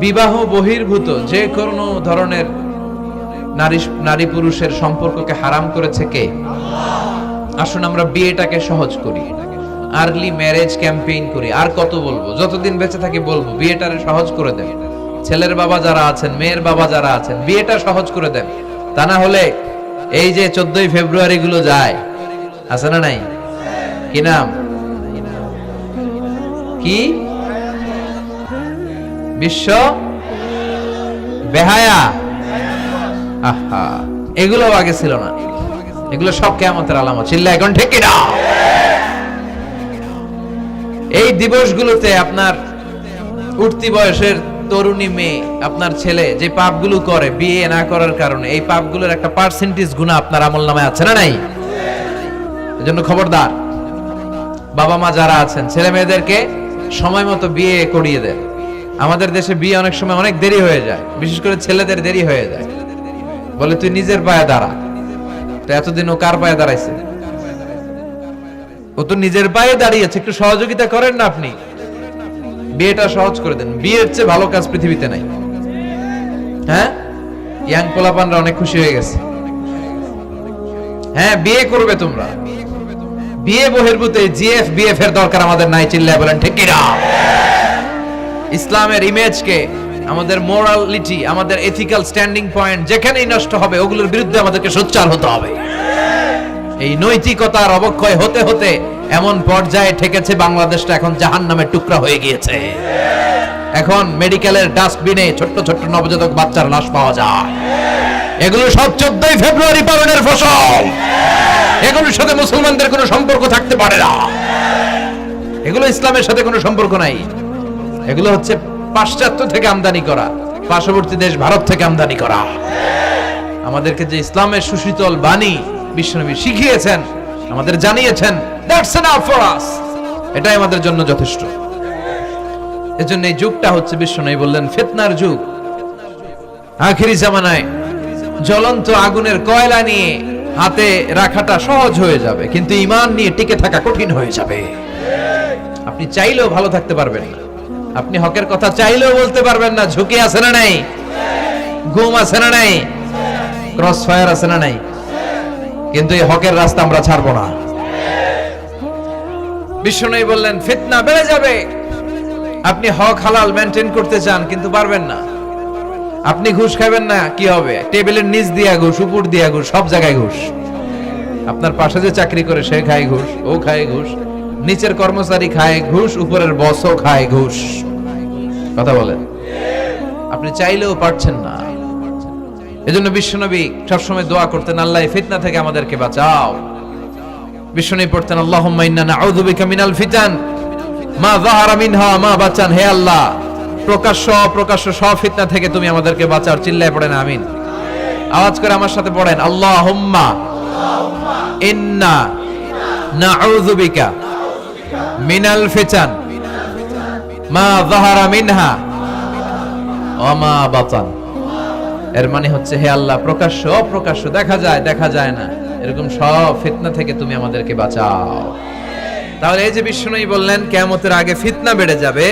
A: বিবাহ বহির্ভূত যে কোনো ধরনের নারী পুরুষের সম্পর্ককে হারাম করেছে কে? আসুন আমরা বিয়েটাকে সহজ করি, আর্লি ম্যারেজ ক্যাম্পেইন করি। আর কত বলবো? যতদিন বেঁচে থাকি বলবো, বিয়েটারে সহজ করে দেন। ছেলের বাবা যারা আছেন, মেয়ের বাবা যারা আছেন, বিয়েটা সহজ করে দেন। তা না হলে এই যে 14ই ফেব্রুয়ারি গুলো যায়, আছে না নাই? কি নাম, কি বিশ্ব বেহায়া, আহা, এগুলো আগে ছিল না। এগুলো সব কিয়ামতের আলামত। চিল্লা এখন ঠিক কিনা? এই দিবসগুলোতে আপনার উঠতি বয়সের তরুণী মেয়ে, আপনার ছেলে যে পাপগুলো করে বিয়ে না করার কারণে, এই পাপগুলোর একটা পার্সেন্টেজ গুনাহ আপনার আমলনামায় আছে না নাই? এজন্য খবরদার, বাবা মা যারা আছেন, ছেলে মেয়েদেরকে সময় মতো বিয়ে করিয়ে দেন। আমাদের দেশে বিয়ে অনেক সময় অনেক দেরি হয়ে যায়, বিশেষ করে ছেলেদের দেরি হয়ে যায়। বলে তুই নিজের পায়ে দাঁড়া। তো এতদিন ও কার পায়ে দাঁড়াইছে? ও তো নিজের পায়ে দাঁড়িয়েছে, একটু সহযোগিতা করেন না আপনি। বিয়েটা সহজ করে দেন, বিয়ের চেয়ে ভালো কাজ পৃথিবীতে নাই। হ্যাঁ, ইয়াং পোলাপানরা অনেক খুশি হয়ে গেছে। হ্যাঁ, বিয়ে করবে তোমরা, বিয়ে বহির্ভূত জিএফ বিএফ এর দরকার আমাদের নাই। চিল্লায় বলেন ঠিক কিনা? ইসলামের ইমেজকে, আমাদের মোরালিটি, আমাদের এথিক্যাল স্ট্যান্ডিং পয়েন্ট যেখানেই নষ্ট হবে ওগুলোর বিরুদ্ধে আমাদেরকে সোচ্চার হতে হবে। এই নৈতিকতার অবক্ষয় হতে হতে এমন পর্যায়ে ঠেকেছে বাংলাদেশটা এখন জাহান্নামের টুকরা হয়ে গিয়েছে। এখন মেডিকেলের ডাস্টবিনে ছোট্ট ছোট্ট নবজাতক বাচ্চার লাশ পাওয়া যায়। এগুলো সব 14ই ফেব্রুয়ারি পালনের ফসল। এগুলোর সাথে মুসলমানদের কোনো সম্পর্ক থাকতে পারে না। এগুলো ইসলামের সাথে কোনো সম্পর্ক নাই। এগুলো হচ্ছে পাশ্চাত্য থেকে আমদানি করা, পার্শ্ববর্তী দেশ ভারত থেকে আমদানি করা। আমাদেরকে যে ইসলামের সুশীতল বাণী বিশ্বনবী শিখিয়েছেন, আমাদের জানিয়েছেন, দ্যাটস এনাফ ফর আস, এটাই আমাদের জন্য যথেষ্ট। এজন্য এই যুগটা হচ্ছে, বিশ্বনবী বললেন, ফিতনার যুগ। আখিরি জামানায় জ্বলন্ত আগুনের কয়লা নিয়ে হাতে রাখাটা সহজ হয়ে যাবে, কিন্তু ঈমান নিয়ে টিকে থাকা কঠিন হয়ে যাবে। আপনি চাইলেও ভালো থাকতে পারবেন না, আপনি হকের কথা চাইলেও বলতে পারবেন না। ঝুঁকি আছে না নাই? ঘুম আছে না নাই? ক্রস ফায়ার আছে না নাই? কিন্তু এই হকের রাস্তা আমরা ছাড়বো না। বিশ্বনবী বললেন, ফিতনা বেড়ে যাবে। আপনি হক হালাল মেনটেন করতে চান কিন্তু পারবেন না। আপনি ঘুষ খাবেন না, কি হবে? টেবিলের নিচ দিয়া ঘুষ, উপর দিয়া ঘুষ, সব জায়গায় ঘুষ। আপনার পাশে যে চাকরি করে সে খায় ঘুষ, ও খায় ঘুষ, নিচের কর্মচারী খায় ঘুষ, উপরের বসও খায় ঘুষ। কথা বলেন, আপনি চাইলেও পারছেন না। এজন্য বিশ্বনবী সবসময় দোয়া করতেন, আল্লাহ ফিতনা থেকে আমাদেরকে বাঁচাও। বিশ্বনবী পড়তেন, আল্লাহুম্মা ইন্না নাউযু বিকা মিনাল ফিতান মা যাহারা মিনহা মা বাচান। হে আল্লাহ, প্রকাশ্য অপ্রকাশ্য সব ফিতনা থেকে তুমি আমাদেরকে বাঁচাও। চিল্লায় পড়েন আমিন। আওয়াজ করে আমার সাথে পড়েন, আল্লাহুম্মা ইন্না নাউযু বিকা মিনাল ফিতান মা যাহারা মিনহা ওয়া মা বাতান। এর মানে হচ্ছে, হে আল্লাহ, প্রকাশ্য অপ্রকাশ্য, দেখা যায় দেখা যায় না, এরকম সব ফিতনা থেকে তুমি আমাদেরকে বাঁচাও। তাহলে এই যে বিশ্বনবী বললেন কিয়ামতের আগে ফিতনা বেড়ে যাবে,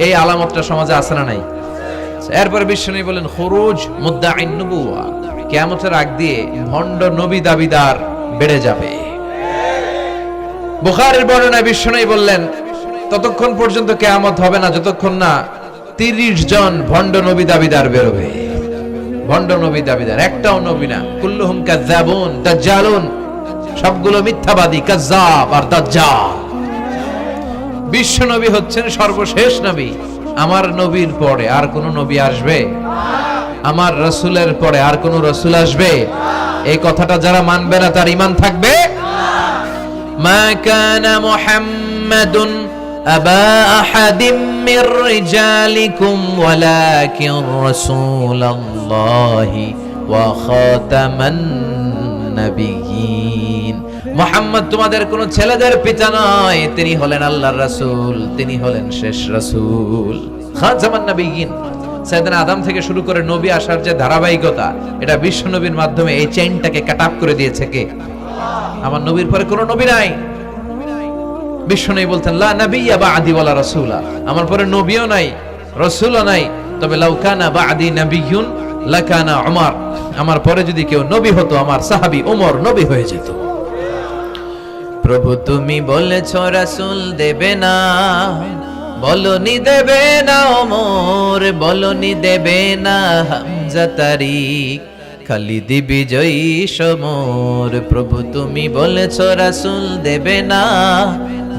A: এই আলামতটা সমাজে আছে না নাই? এরপরে বিশ্বনবী বলেন, খুরুজ মুদ্দাঈন নবুওয়া, কিয়ামতের আগ দিয়ে ভণ্ড নবী দাবিদার বেড়ে যাবে। বুখারীর বর্ণনায় বিশ্বনবী বললেন, ততক্ষণ পর্যন্ত কিয়ামত হবে না যতক্ষণ না 30 জন ভণ্ড নবী দাবিদার বেরোবে। ভণ্ড নবী দাবিদার, একটাও নবী না। কুল্লুহুম কাযযাবুন দাজ্জালুন, সবগুলো মিথ্যাবাদী, কাযযাব আর দাজ্জাল। বিশ্ব নবী হচ্ছেন সর্বশেষ নবী। আমার নবীর পরে আর কোন নবী আসবে? আমার রাসূলের পরে আর কোন রাসূল আসবে? এই কথাটা যারা মানবে না তার ঈমান থাকবে। মা কানা মুহাম্মাদুন আবা আহাদিম মির রিজালিকুম ওয়ালাকিন রাসূলুল্লাহি ওয়া খাতামান নাবিয়্যিন। মুহাম্মদ তোমাদের কোন ছেলেদের পিতা নয়, তিনি হলেন আল্লাহর রাসূল, তিনি হলেন শেষ রাসূল। খাতামান নাবিয়্যিন, সাইয়েদনা আদম থেকে শুরু করে নবী আসার যে ধারাবাহিকতা, এটা বিশ্ব নবীর মাধ্যমে এই চেইনটাকে কাট আপ করে দিয়েছে কে? আমার নবীর পরে কোন নবী নাই। বিশ্বনবী বলতেন, লা নাবিয়্যা বা'দি ওয়ালা রাসূলা, আমার পরে নবীও নাই, রাসূলও নাই, তবে লাউ কানা বা'দি নাবিয়্যুন লাকানা উমর, আমার পরে যদি কেউ নবী হতো আমার সাহাবী ওমর নবী হয়ে যেত। প্রভু তুমি বলেছো রাসূল দেবে না, বলনি দেবে না ওমর, বলনি দেবে না হামজা তারিক, খালিদ বিজয়ী সমর। প্রভু তুমি বলেছো রাসূল দেবে না,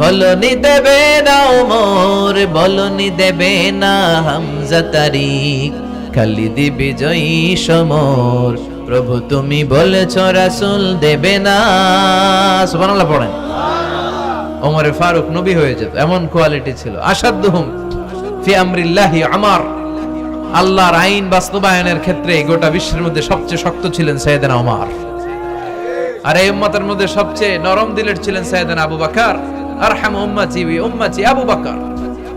A: বলনি দেবে না ওমর, বলনি দেবে না হামজা তারিক, খালিদ বিজয়ী সমর। প্রভু তুমি বলেছো রাসূল দেবে না। সুবহানাল্লাহ পড়েন। ওমর ফারুক নবী হয়ে যেত, এমন কোয়ালিটি ছিল। আসাদুহুম ফি আমরিল্লাহি উমর, আল্লাহর আইন বাস্তবায়নের ক্ষেত্রে গোটা বিশ্বের মধ্যে সবচেয়ে শক্ত ছিলেন সাইয়েদনা ওমর। আর এই উম্মতের মধ্যে সবচেয়ে নরম দিলের ছিলেন সাইয়েদনা আবু বকর। আরহামু উম্মতি বি উম্মতি আবু বকর।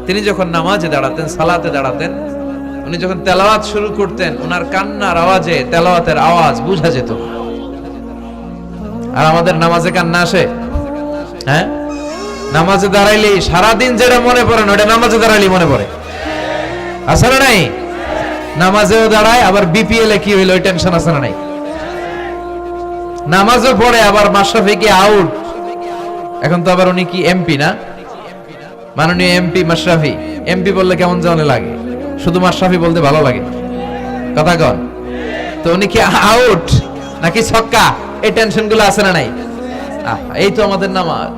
A: তিনি যখন নামাজে দাঁড়াতেন, সালাতে দাঁড়াতেন, উনি যখন তেলাওয়াত শুরু করতেন, ওনার কান্নার আওয়াজে তেলাওয়াতের আওয়াজ বোঝা যেত। আর আমাদের নামাজে কান্না আসে? হ্যাঁ, নামাজে দাঁড়াইলে সারাদিন যেটা মনে পড়ে না ওটা নামাজে দাঁড়াইলে মনে পড়ে, আছে না নাই? নামাজেও দাঁড়ায়, আবার বিপিএল এ কি হইলো ওই টেনশন আছে না নাই? নামাজও পড়ে, আবার মাশরাফি কি আউট, এখন তো আবার উনি কি এমপি না, মাননীয় এমপি মাশরাফি। এমপি বললে কেমন জানে লাগে, শুধু মাশরাফি বলতে ভালো লাগে, কথা কন। তো উনি কি আউট নাকি ছক্কা, এই টেনশন গুলো আছে না নাই? এই তো আমাদের নামাজ।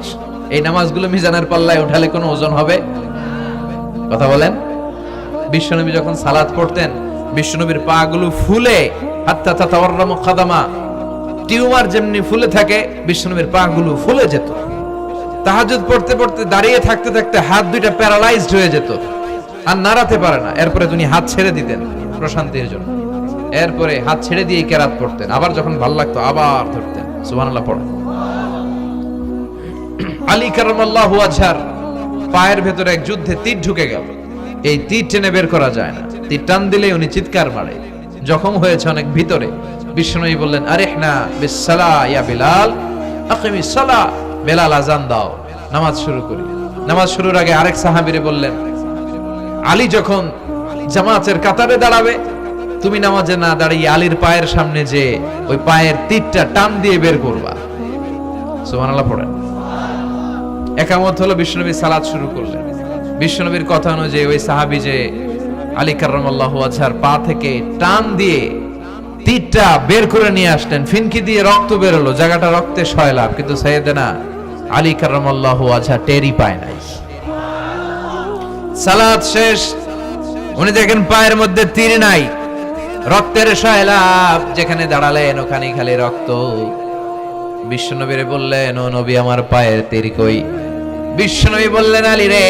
A: এই নামাজগুলো মিজানের পাল্লায় উঠালে কোনো ওজন হবে? কথা বলেন। বিশ্বনবী যখন সালাত পড়তেন, বিশ্বনবীর পা গুলো ফুলে, হাত্তা তাতাওয়াররামু খাদামা, টিউমার যেমনি ফুলে থাকে বিশ্বনবীর পা গুলো ফুলে যেত। তাহাজ্জুদ পড়তে পড়তে দাঁড়িয়ে থাকতে থাকতে হাত দুইটা প্যারালাইজড হয়ে যেত, আর নাড়াতে পারে না। এরপরে তিনি হাত ছেড়ে দিতেন প্রশান্তির জন্য, এরপরে হাত ছেড়ে দিয়ে কেরাত পড়তেন, আবার যখন ভাল লাগতো আবার ধরতেন। সুবহানাল্লাহ পড়েন। আলী কারামাল্লাহু ওয়াজহার পায়ের ভেতরে এক যুদ্ধে তীর ঢুকে গেল। এই তীর টেনে বের করা যায় না, তীর টান দিলে উনি চিৎকার মারে, জখম হয়েছে অনেক ভিতরে। বিশ্বনবী বললেন, আরিহনা বিসসালাহ ইয়া বিলাল, আকিমিস সালাহ, বেলাল আজান দাও, নামাজ শুরু করি। নামাজ শুরুর আগে আরেক সাহাবীরে বললেন, আলী যখন জামাতের কাতারে দাঁড়াবে, তুমি নামাজে না দাঁড়িয়ে আলীর পায়ের সামনে যে ওই পায়ের তীরটা টান দিয়ে বের করবা। সুবহানাল্লাহ পড়েন। একামত হলো, বিশ্বনবী সালাত শুরু করলেন। বিশ্বনবীর কথা অনুযায়ী ওই সাহাবী যে আলী কারামাল্লাহু ওয়াজহার পা থেকে টান দিয়ে তীরটা বের করে নিয়ে আসলেন, ফিনকি দিয়ে রক্ত বের হলো, জায়গাটা রক্তে সয়লাভ, কিন্তু সাইয়েদনা আলী কারামাল্লাহু ওয়াজহা টেরই পায় নাই। সালাত শেষ, উনি দেখেন পায়ের মধ্যে তীর নাই, রক্তের সয়লাভ, যেখানে দাঁড়ালেন ওখানে খালি রক্ত। বিশ্বনবীরে বললেন, ও নবী আমার পায়ের তীর কই? বিশ্বনবী বললেন, আলী রে,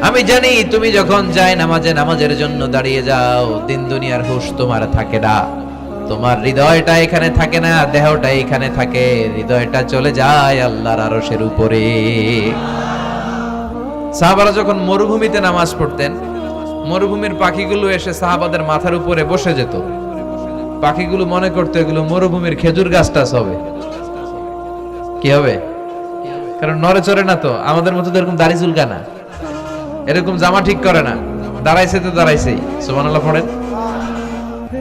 A: আমি জানি তুমি যখন যায় নামাজে নামাজের জন্য দাঁড়িয়ে যাও, দিন দুনিয়ার হুঁশ তোমার থাকে না, তোমার হৃদয়টা এখানে থাকে না, দেহটা এখানে থাকে, হৃদয়টা চলে যায় আল্লাহর আরশের উপরে। সাহাবারা যখন মরুভূমিতে নামাজ পড়তেন, মরুভূমির পাখিগুলো এসে সাহাবাদের মাথার উপরে বসে যেত। পাখিগুলো মনে করতো এগুলো মরুভূমির খেজুর গাছটা হবে, কি হবে, কারণ নড়ে চড়ে না তো, আমাদের মতো এরকম দাড়ি চুলকা না, এরকম জামা ঠিক করে না, দাঁড়াইছে তো দাঁড়াইছেই। সুবহানাল্লাহ পড়েন।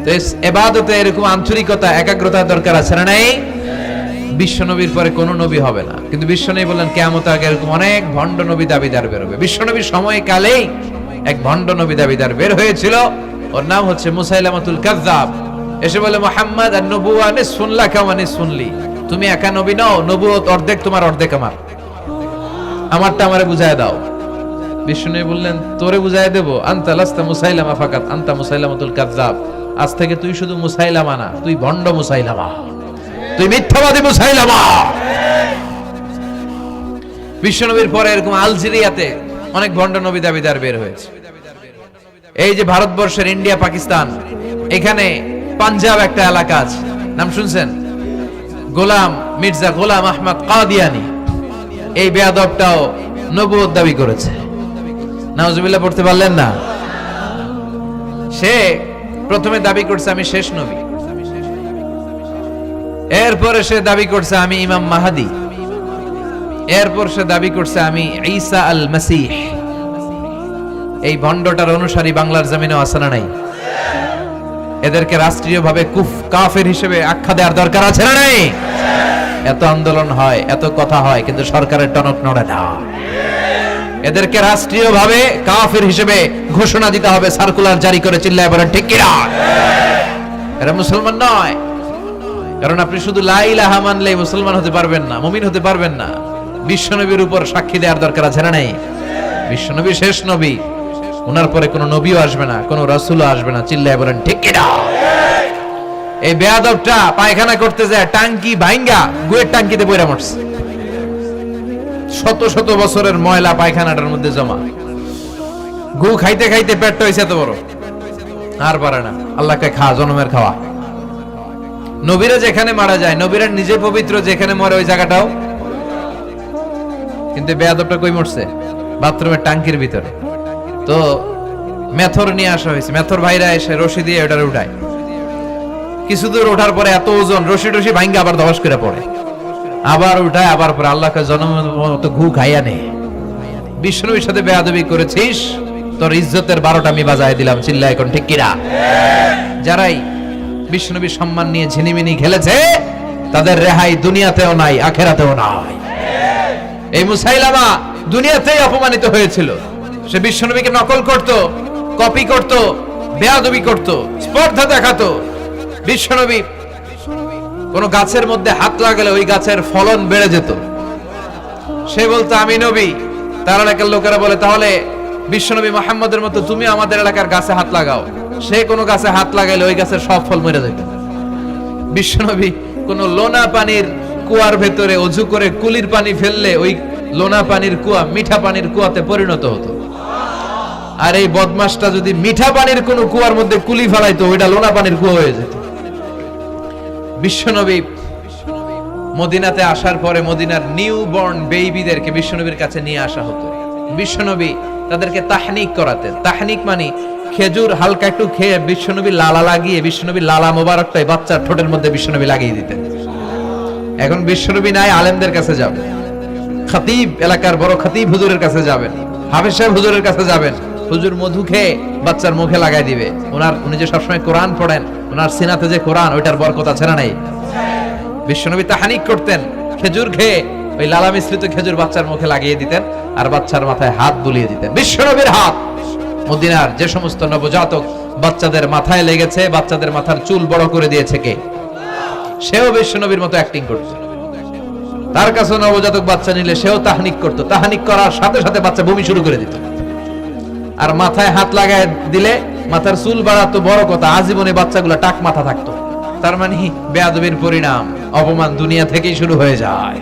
A: তো ইবাদতে এরকম আন্তরিকতা, একাগ্রতা দরকার আছে না নাই? বিশ্বনবীর পরে কোন নবী হবে না, কিন্তু বিশ্বনবী বললেন কিয়ামতের আগে এরকম অনেক ভণ্ড নবী দাবিদার বের হবে। বিশ্বনবীর সময়কালেই এক ভণ্ড নবী দাবিদার বের হয়েছিল, ওর নাম হচ্ছে মুসাইলামাতুল কাযযাব। এসে বলে, মুহাম্মদ আন-নবুওয়া নিসফুন লাকা ওয়া নিসফুন লি, তুমি একা নবী নও, নবুয়ত অর্ধেক তোমার অর্ধেক আমার, আমারটা আমারে বুঝায় দাও। বিশ্বনবী বললেন, তোরে বুঝায় দেব? আনতা লাস্তা মুসাইলামা ফাকাত, আনতা মুসাইলামাতুল কাযযাব, আজ থেকে তুই শুধু মুসাইলামা না, তুই ভণ্ড মুসাইলামা, তুই মিথ্যাবাদী মুসাইলামা। বিশ্বনবীর পরে এরকম আলজেরিয়াতে অনেক ভণ্ড নবী দাবিদার বের হয়েছে। এই যে ভারতবর্ষের ইন্ডিয়া পাকিস্তান, এখানে পাঞ্জাব একটা এলাকা আছে, নাম শুনছেন? গোলাম মির্জা গোলাম আহমদ কাদিয়ানি, এই বেয়াদবটাও নবুয়ত দাবি করেছে। নাউজুবিল্লাহ পড়তে পারলেন না? সে প্রথমে দাবি করছে আমি শেষ নবী, এরপরে সে দাবি করছে আমি ইমাম মাহাদি, এরপর সে দাবি করছে আমি ঈসা আল মাসীহ। এই ভণ্ডটার অনুসারী বাংলার জমিনে আছে না নাই? এদেরকে রাষ্ট্রীয়ভাবে কাফের হিসেবে আখ্যা দেওয়ার দরকার আছে না নাই? এত আন্দোলন হয়, এত কথা হয়, কিন্তু সরকারের টনক নড়ে না। এদেরকে রাষ্ট্রীয়ভাবে কাফের হিসেবে ঘোষণা দিতে হবে, সার্কুলার জারি করে চিল্লায় বলেন ঠিক কিনা? এরা মুসলমান নয়, কারণ আপনি শুধু লা ইলাহা মানলেই মুসলমান হতে পারবেন না, মুমিন হতে পারবেন না। বিশ্বনবীর উপর সাক্ষী দেওয়ার দরকার আছে না নাই? বিশ্বনবী শেষ নবী, ওনার পরে কোনো নবীও আসবে না, কোনো রাসূলও আসবে না, চিল্লায় বলেন ঠিক কিনা? এই বেয়াদবটা পায়খানা করতে যায় টাঙ্কি ভাঙ্গা গুয়ের টাঙ্কিতে পড়ে মরছে, শত শত বছরের ময়লা পায়খানাটার মধ্যে জমা, গু খাইতে খাইতে পেটটা হয়েছে এত বড়, আর পারে না। আল্লাহকে খা, জনমের খাওয়া। নবীরা যেখানে মারা যায়, নবীরা নিজে পবিত্র, যেখানে মরে ওই জায়গাটাও, কিন্তু বেয়াদবটা কই মরছে? বাথরুমের টাঙ্কির ভিতরে। তো মেথর নিয়ে আসা হয়েছে, মেথর ভাইরা এসে রশি দিয়ে ওটার উঠায়, কিছু দূর ওঠার পরে এত ওজন, রশি টশি ভাঙ্গা আবার ধস করে পড়ে, আবার উঠায়, আবার পরে আল্লাহকে জনমের মতো ঘু খাইয়া নেই। বিষ্ণুবীর সাথে বেয়াদবি করেছিস, তোর ইজ্জতের 12টা আমি বাজায় দিলাম। চিল্লা এখন ঠিক কিনা? যারাই বিষ্ণুবীর সম্মান নিয়ে ঝিনিমিনি খেলেছে তাদের রেহাই দুনিয়াতেও নাই, আখেরাতেও নাই। এই মুসাইলামা দুনিয়াতেই অপমানিত হয়েছিল। সে বিশ্বনবীকে নকল করত, কপি করত, বেয়াদবি করত, স্পর্ধা দেখাতো। বিশ্বনবী কোন গাছের মধ্যে হাত লাগালে ওই গাছের ফলন বেড়ে যেত। সে বলতো আমি নবী, তার এলাকার লোকেরা বলে তাহলে বিশ্বনবী মুহাম্মদের মতো তুমি আমাদের এলাকার গাছে হাত লাগাও। সে কোন গাছে হাত লাগাইলে ওই গাছের সব ফল মরে যেত। বিশ্বনবী কোন লোনা পানির কুয়ার ভেতরে অজু করে কুলির পানি ফেললে ওই লোনা পানির কুয়া মিঠা পানির কুয়াতে পরিণত হতো। আর এই বদমাসটা যদি মিঠা পানির কোন কুয়ার মধ্যে কুলি ফেলাইতো, ওইটা লোনা পানির কুয়া হয়ে যেত। বিশ্বনবী মদিনাতে আসার পরে মদিনার নিউ বর্ন বেবিদেরকে বিশ্বনবীর কাছে নিয়ে আসা হতো। বিশ্বনবী তাদেরকে তাহনিক করাতেন। তাহনিক মানে খেজুর হালকা একটু খেয়ে বিশ্বনবী লালা লাগিয়ে বিশ্বনবী লালা মোবারকটাই বাচ্চার ঠোঁটের মধ্যে বিশ্বনবী লাগিয়ে দিতেন। এখন বিশ্বনবী নাই, আলেমদের কাছে যাবেন, খতিব এলাকার বড় খতিব হুজুরের কাছে যাবেন, হাফেজ সাহেব হুজুরের কাছে যাবেন। হুজুর মধু খেয়ে বাচ্চার মুখে লাগাই দিবে। উনি যে সবসময় কোরআন পড়েন, ওনার সিনাতে যে কোরআন, ওইটার বরকত আছে না নাই? বিশ্বনবী তাহনিক করতেন, খেজুর খেয়ে ওই লালা মিশ্রিত খেজুর বাচ্চার মুখে লাগিয়ে দিতেন আর বাচ্চার মাথায় হাত বুলিয়ে দিতেন। বিশ্বনবীর হাত মদিনার যে সমস্ত নবজাতক বাচ্চাদের মাথায় লেগেছে, বাচ্চাদের মাথার চুল বড় করে দিয়েছে কে? সেও বিশ্বনবীর মতো অ্যাক্টিং করত। তার কাছে নবজাতক বাচ্চা নিলে সেও তাহনিক করত। তাহনিক করার সাথে সাথে বাচ্চা বমি শুরু করে দিত। আর মাথায় হাত লাগায় দিলে মাথার চুল বাড়াতো, বড় কথা, আজীবনে বাচ্চাগুলো টাক মাথা থাকতো। তার মানে বেয়াদবির পরিণাম, অপমান দুনিয়া থেকেই শুরু হয়ে যায়।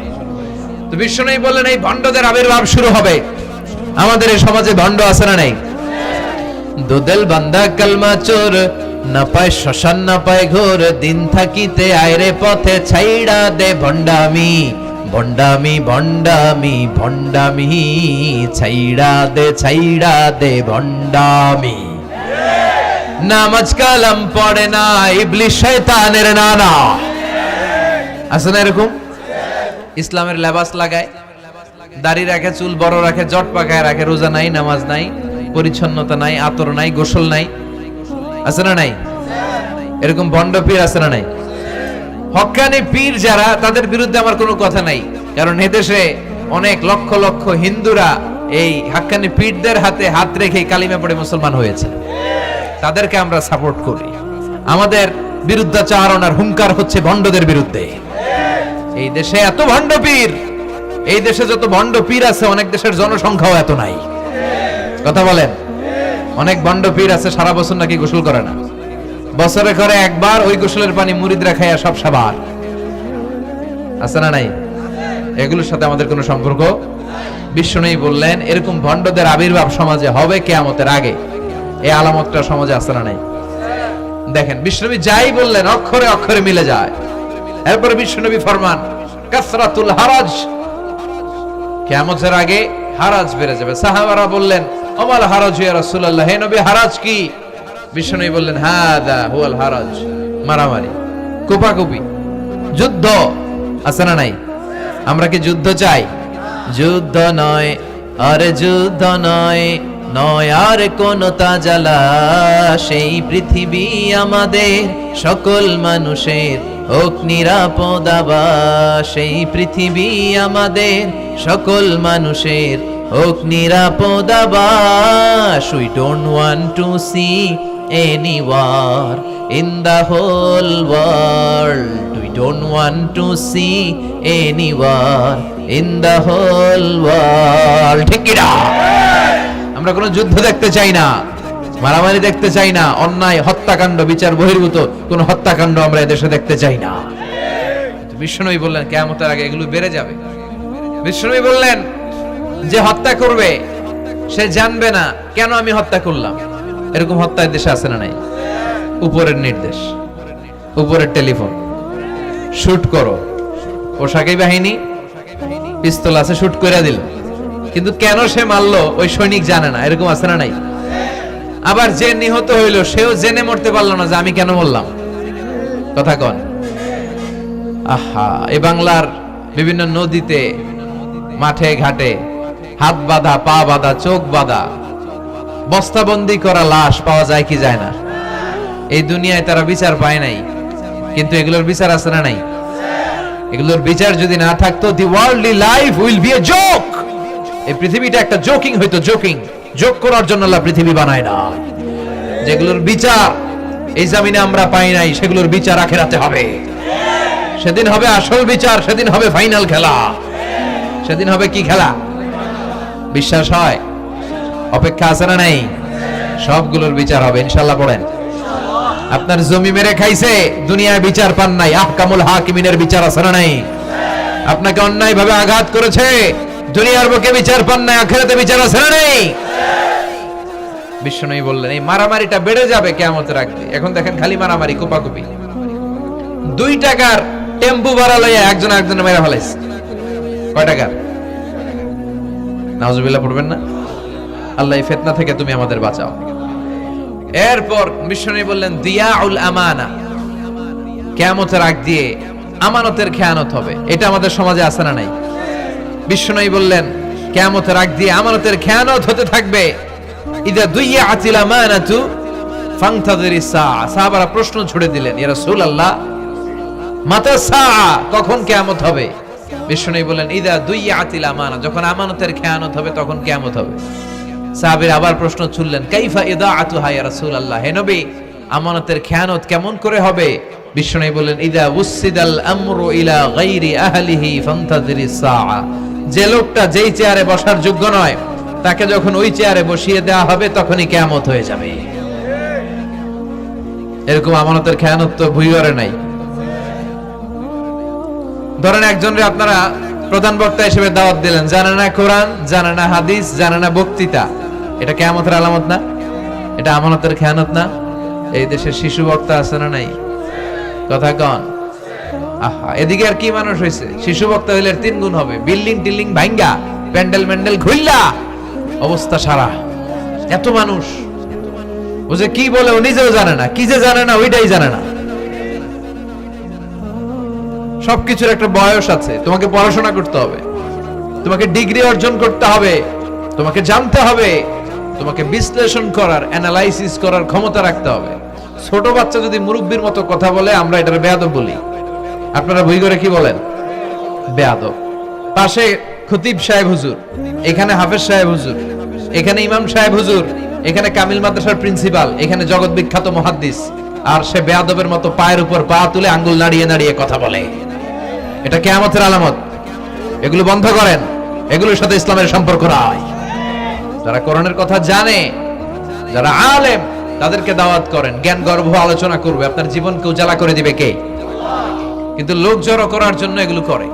A: তো বিশ্বনবী বললেন এই ভণ্ডদের আবির্ভাব শুরু হবে। আমাদের এই সমাজে ভণ্ড আছে না নাই? দুদেল বান্দা কালমা চোর, না পায় শ্মশান না পায় ঘোর, দিন থাকিতে আয়রে পথে ছাইড়া দে ভণ্ডামি, ভণ্ডামি ভণ্ডামি ভণ্ডামি, ছাইড়া দে ভণ্ডামি। নামাজ কালাম পড়ে না, ইবলিস শয়তানের নানা। আছে না এরকম? ইসলামের লেবাস লাগায়, দাড়ি রাখে, চুল বড় রাখে, জট পাকায় রাখে, রোজা নাই, নামাজ নাই, পরিচ্ছন্নতা নাই, আতর নাই, গোসল নাই। আছে না নাই? এরকম ভণ্ড পীর আছে না নাই? হক্কানি পীর যারা, তাদের বিরুদ্ধে আমার কোনো কথা নাই। কারণ এদেশে অনেক লক্ষ লক্ষ হিন্দুরা এই হক্কানি পীরদের হাতে হাত রেখে কালিমা পড়ে মুসলমান হয়েছে। তাদেরকে আমরা সাপোর্ট করি। আমাদের বিরুদ্ধাচারণার হুঙ্কার হচ্ছে ভণ্ডদের বিরুদ্ধে। এই দেশে এত ভণ্ড পীর, এই দেশে যত ভণ্ড পীর আছে অনেক দেশের জনসংখ্যাও এত নাই। কথা বলেন? অনেক ভণ্ড পীর আছে সারা বছর নাকি গোসল করে না, বছরে করে একবার, ওই গোসলের পানি মুরিদরা খাইয়া সব সাবার। আছে না নাই? এগুলোর সাথে আমাদের কোনো সম্পর্ক। বিশ্বনবী বললেন এরকম ভণ্ডদের আবির্ভাব সমাজে হবে কিয়ামতের আগে। এই আলামতটা সমাজে আছে না নাই? দেখেন বিশ্বনবী যাই বললেন অক্ষরে অক্ষরে মিলে যায়। এরপরে বিশ্বনবী ফরমান কাসরাতুল হারাজ, কিয়ামতের আগে হারাজ বেড়ে যাবে। সাহাবারা বললেন ওমাল হারাজ ইয়া রাসূলুল্লাহ, হে নবী হারাজ কি? বিশ্বনবী বললেন হাদা হুয়াল হারাজ, মারামারি, কোপাকুপি, যুদ্ধ। আছে না নাই? আমরা কি যুদ্ধ চাই? যুদ্ধ নয় আরে যুদ্ধ নয়, নয় আর কোন তাজালা, সেই পৃথিবী আমাদের সকল মানুষের হোক নিরাপদ আবাস, সেই পৃথিবী আমাদের সকল মানুষের হোক নিরাপদ আবাস। We don't want to see any war in the whole world. We don't want to see any war in the whole world. ঠিক কি না? আমরা কোনো যুদ্ধ দেখতে চাই না, মারামারি দেখতে চাই না, অন্যায় হত্যাকাণ্ড বিচার বহির্ভূত কোন হত্যাকাণ্ড আমরা এদেশে দেখতে চাই না। বিশ্বনবী বললেন কিয়ামতের আগে এগুলো বেড়ে যাবে। বিশ্বনবী বললেন যে হত্যা করবে সে জানবে না কেন আমি হত্যা করলাম। এরকম হত্যা দেশে আছে না নাই? উপরের নির্দেশ, উপরের টেলিফোন, শুট করো, পোশাকি বাহিনী পিস্তল আছে, শুট করে দিল, কিন্তু কেন সে মারলো ওই সৈনিক জানে না। এরকম আছে না নাই? আবার যে নিহত হইল সেও জেনে মরতে পারলো না যে আমি কেন মরলাম। কথা কন? আহা, এই বাংলার বিভিন্ন নদীতে, মাঠে ঘাটে হাত বাঁধা, পা বাঁধা, চোখ বাঁধা, বস্তাবন্দি করা লাশ পাওয়া যায় কি যায় না? এই দুনিয়ায় তারা বিচার পায় নাই, কিন্তু এগুলোর বিচার আছে না নাই? এগুলোর বিচার যদি না থাকতো, the worldly life will be a joke. এই পৃথিবীটা একটা জোকিং হইতো, জোকিং। জোক করার জন্য আল্লাহ পৃথিবী বানায় না। যেগুলোর বিচার এই জমিনে আমরা পাই নাই, সেগুলোর বিচার আখিরাতে হবে। সেদিন হবে আসল বিচার, সেদিন হবে ফাইনাল খেলা। সেদিন হবে কি খেলা? বিশ্বাস হয়? অপেক্ষা আছে না নাই? সবগুলোর বিচার হবে ইনশাআল্লাহ। পড়েন। আপনার জমি মেরে খাইছে, দুনিয়ায় বিচার পান নাই, আহকামুল হাকিমিনের বিচার আছে না নাই? আপনাকে অন্যায় ভাবে আঘাত করেছে, দুনিয়ার বুকে বিচার পান নাই, আখিরাতে বিচার আছে না নাই? বিশ্বনবী বললেন এই মারামারিটা বেড়ে যাবে কিয়ামতের আগে। এখন দেখেন খালি মারামারি, কোপাকুপি। 2 টাকার টেম্পু ভাড়া লইয়া একজন আরেকজনের মেরে ফেলাইছে। কয় টাকার? নাউজুবিল্লাহ পড়বেন না? আল্লাহ এই ফিতনা থেকে তুমি আমাদের বাঁচাও। এরপর বিশ্বনবী বললেন দিয়াউল আমানা, কিয়ামতের আগ দিয়ে আমানতের খেয়ানত হবে। এটা আমাদের সমাজে আছে না নাই? বিশ্বনবী বললেন কিয়ামতের আগ দিয়ে আমানতের খেয়ানত হতে থাকবে। ইদা দুইয়াতিল আমানাতু ফান্তাযিরিস সাআ। সাহাবারা প্রশ্ন ছুড়ে দিলেন, ইয়া রাসূলুল্লাহ মাতা সাআ, কখন কিয়ামত হবে? বিশ্বনবী বললেন ইদা দুইয়াতিল আমানা, যখন আমানতের খেয়ানত হবে তখন কিয়ামত হবে। সাহাবীরা আবার প্রশ্ন ছুড়লেন, কাইফা ইদাআতুহা ইয়া রাসূলুল্লাহ, হে নবী আমানতের খেয়ানত কেমন করে হবে? বিশ্বনবী বললেন ইদা উসিদাল আমরু ইলা গায়রি আহলিহি ফান্তাযিরিস সাআ, যে লোকটা যেই চেয়ারে বসার যোগ্য নয় তাকে যখন ওই চেয়ারে বসিয়ে দেওয়া হবে তখনই কিয়ামত হয়ে যাবে। এরকম আমানতের খেয়ানত তো ভুইয়ারে নাই। ধরেন একজনরে আপনারা প্রধান বক্তা হিসেবে দাওয়াত দিলেন, জানে না কোরআন, জানে না হাদিস, জানে না বক্তৃতা। এটা কিয়ামতের আলামত না? এটা আমানতের খেয়ানত না? এই দেশের শিশু বক্তা আছে না নাই? কথা কন। আহা, এদিকে আর কি মানুষ হয়েছে? শিশু বক্তা হইলে 3 গুণ হবে। বিল্ডিং টিল্ডিং ভাঙ্গা, প্যান্ডেল ম্যান্ডেল খুইল্লা, অবস্থা সারা। এত মানুষ ও যে কি বলে ও নিজেও জানে না, কি যে জানে না ওইটাই জানে না। সবকিছুর একটা বয়স আছে। তোমাকে পড়াশোনা করতে হবে, তোমাকে ডিগ্রি অর্জন করতে হবে, তোমাকে জানতে হবে, তোমাকে বিশ্লেষণ করার, অ্যানালাইসিস করার ক্ষমতা রাখতে হবে। ছোট বাচ্চা যদি মুরব্বির মতো কথা বলে আমরা এটার বেয়াদব বলি। আপনারা বই করে কি বলেন? বেয়াদব। পাশে খতিব সাহেব হুজুর, এখানে হাফেজ সাহেব হুজুর, এখানে ইমাম সাহেব হুজুর, এখানে কামিল মাদ্রাসার প্রিন্সিপাল, এখানে জগৎ বিখ্যাত মুহাদ্দিস, আর সে বেয়াদবের মতো পায়ের উপর পা তুলে আঙ্গুল নাড়িয়ে নাড়িয়ে কথা বলে। এটা কিয়ামতের আলামত। এগুলো বন্ধ করেন, এগুলোর সাথে ইসলামের সম্পর্ক নাই। যারা কোরআনের কথা জানে, যারা আলেম, তাদেরকে দাওয়াত করেন, জ্ঞান গর্ভ আলোচনা করবে, আপনার জীবনকে উজালা করে দিবে কে? কিন্তু লোক জড়ো করার জন্য এগুলো করে।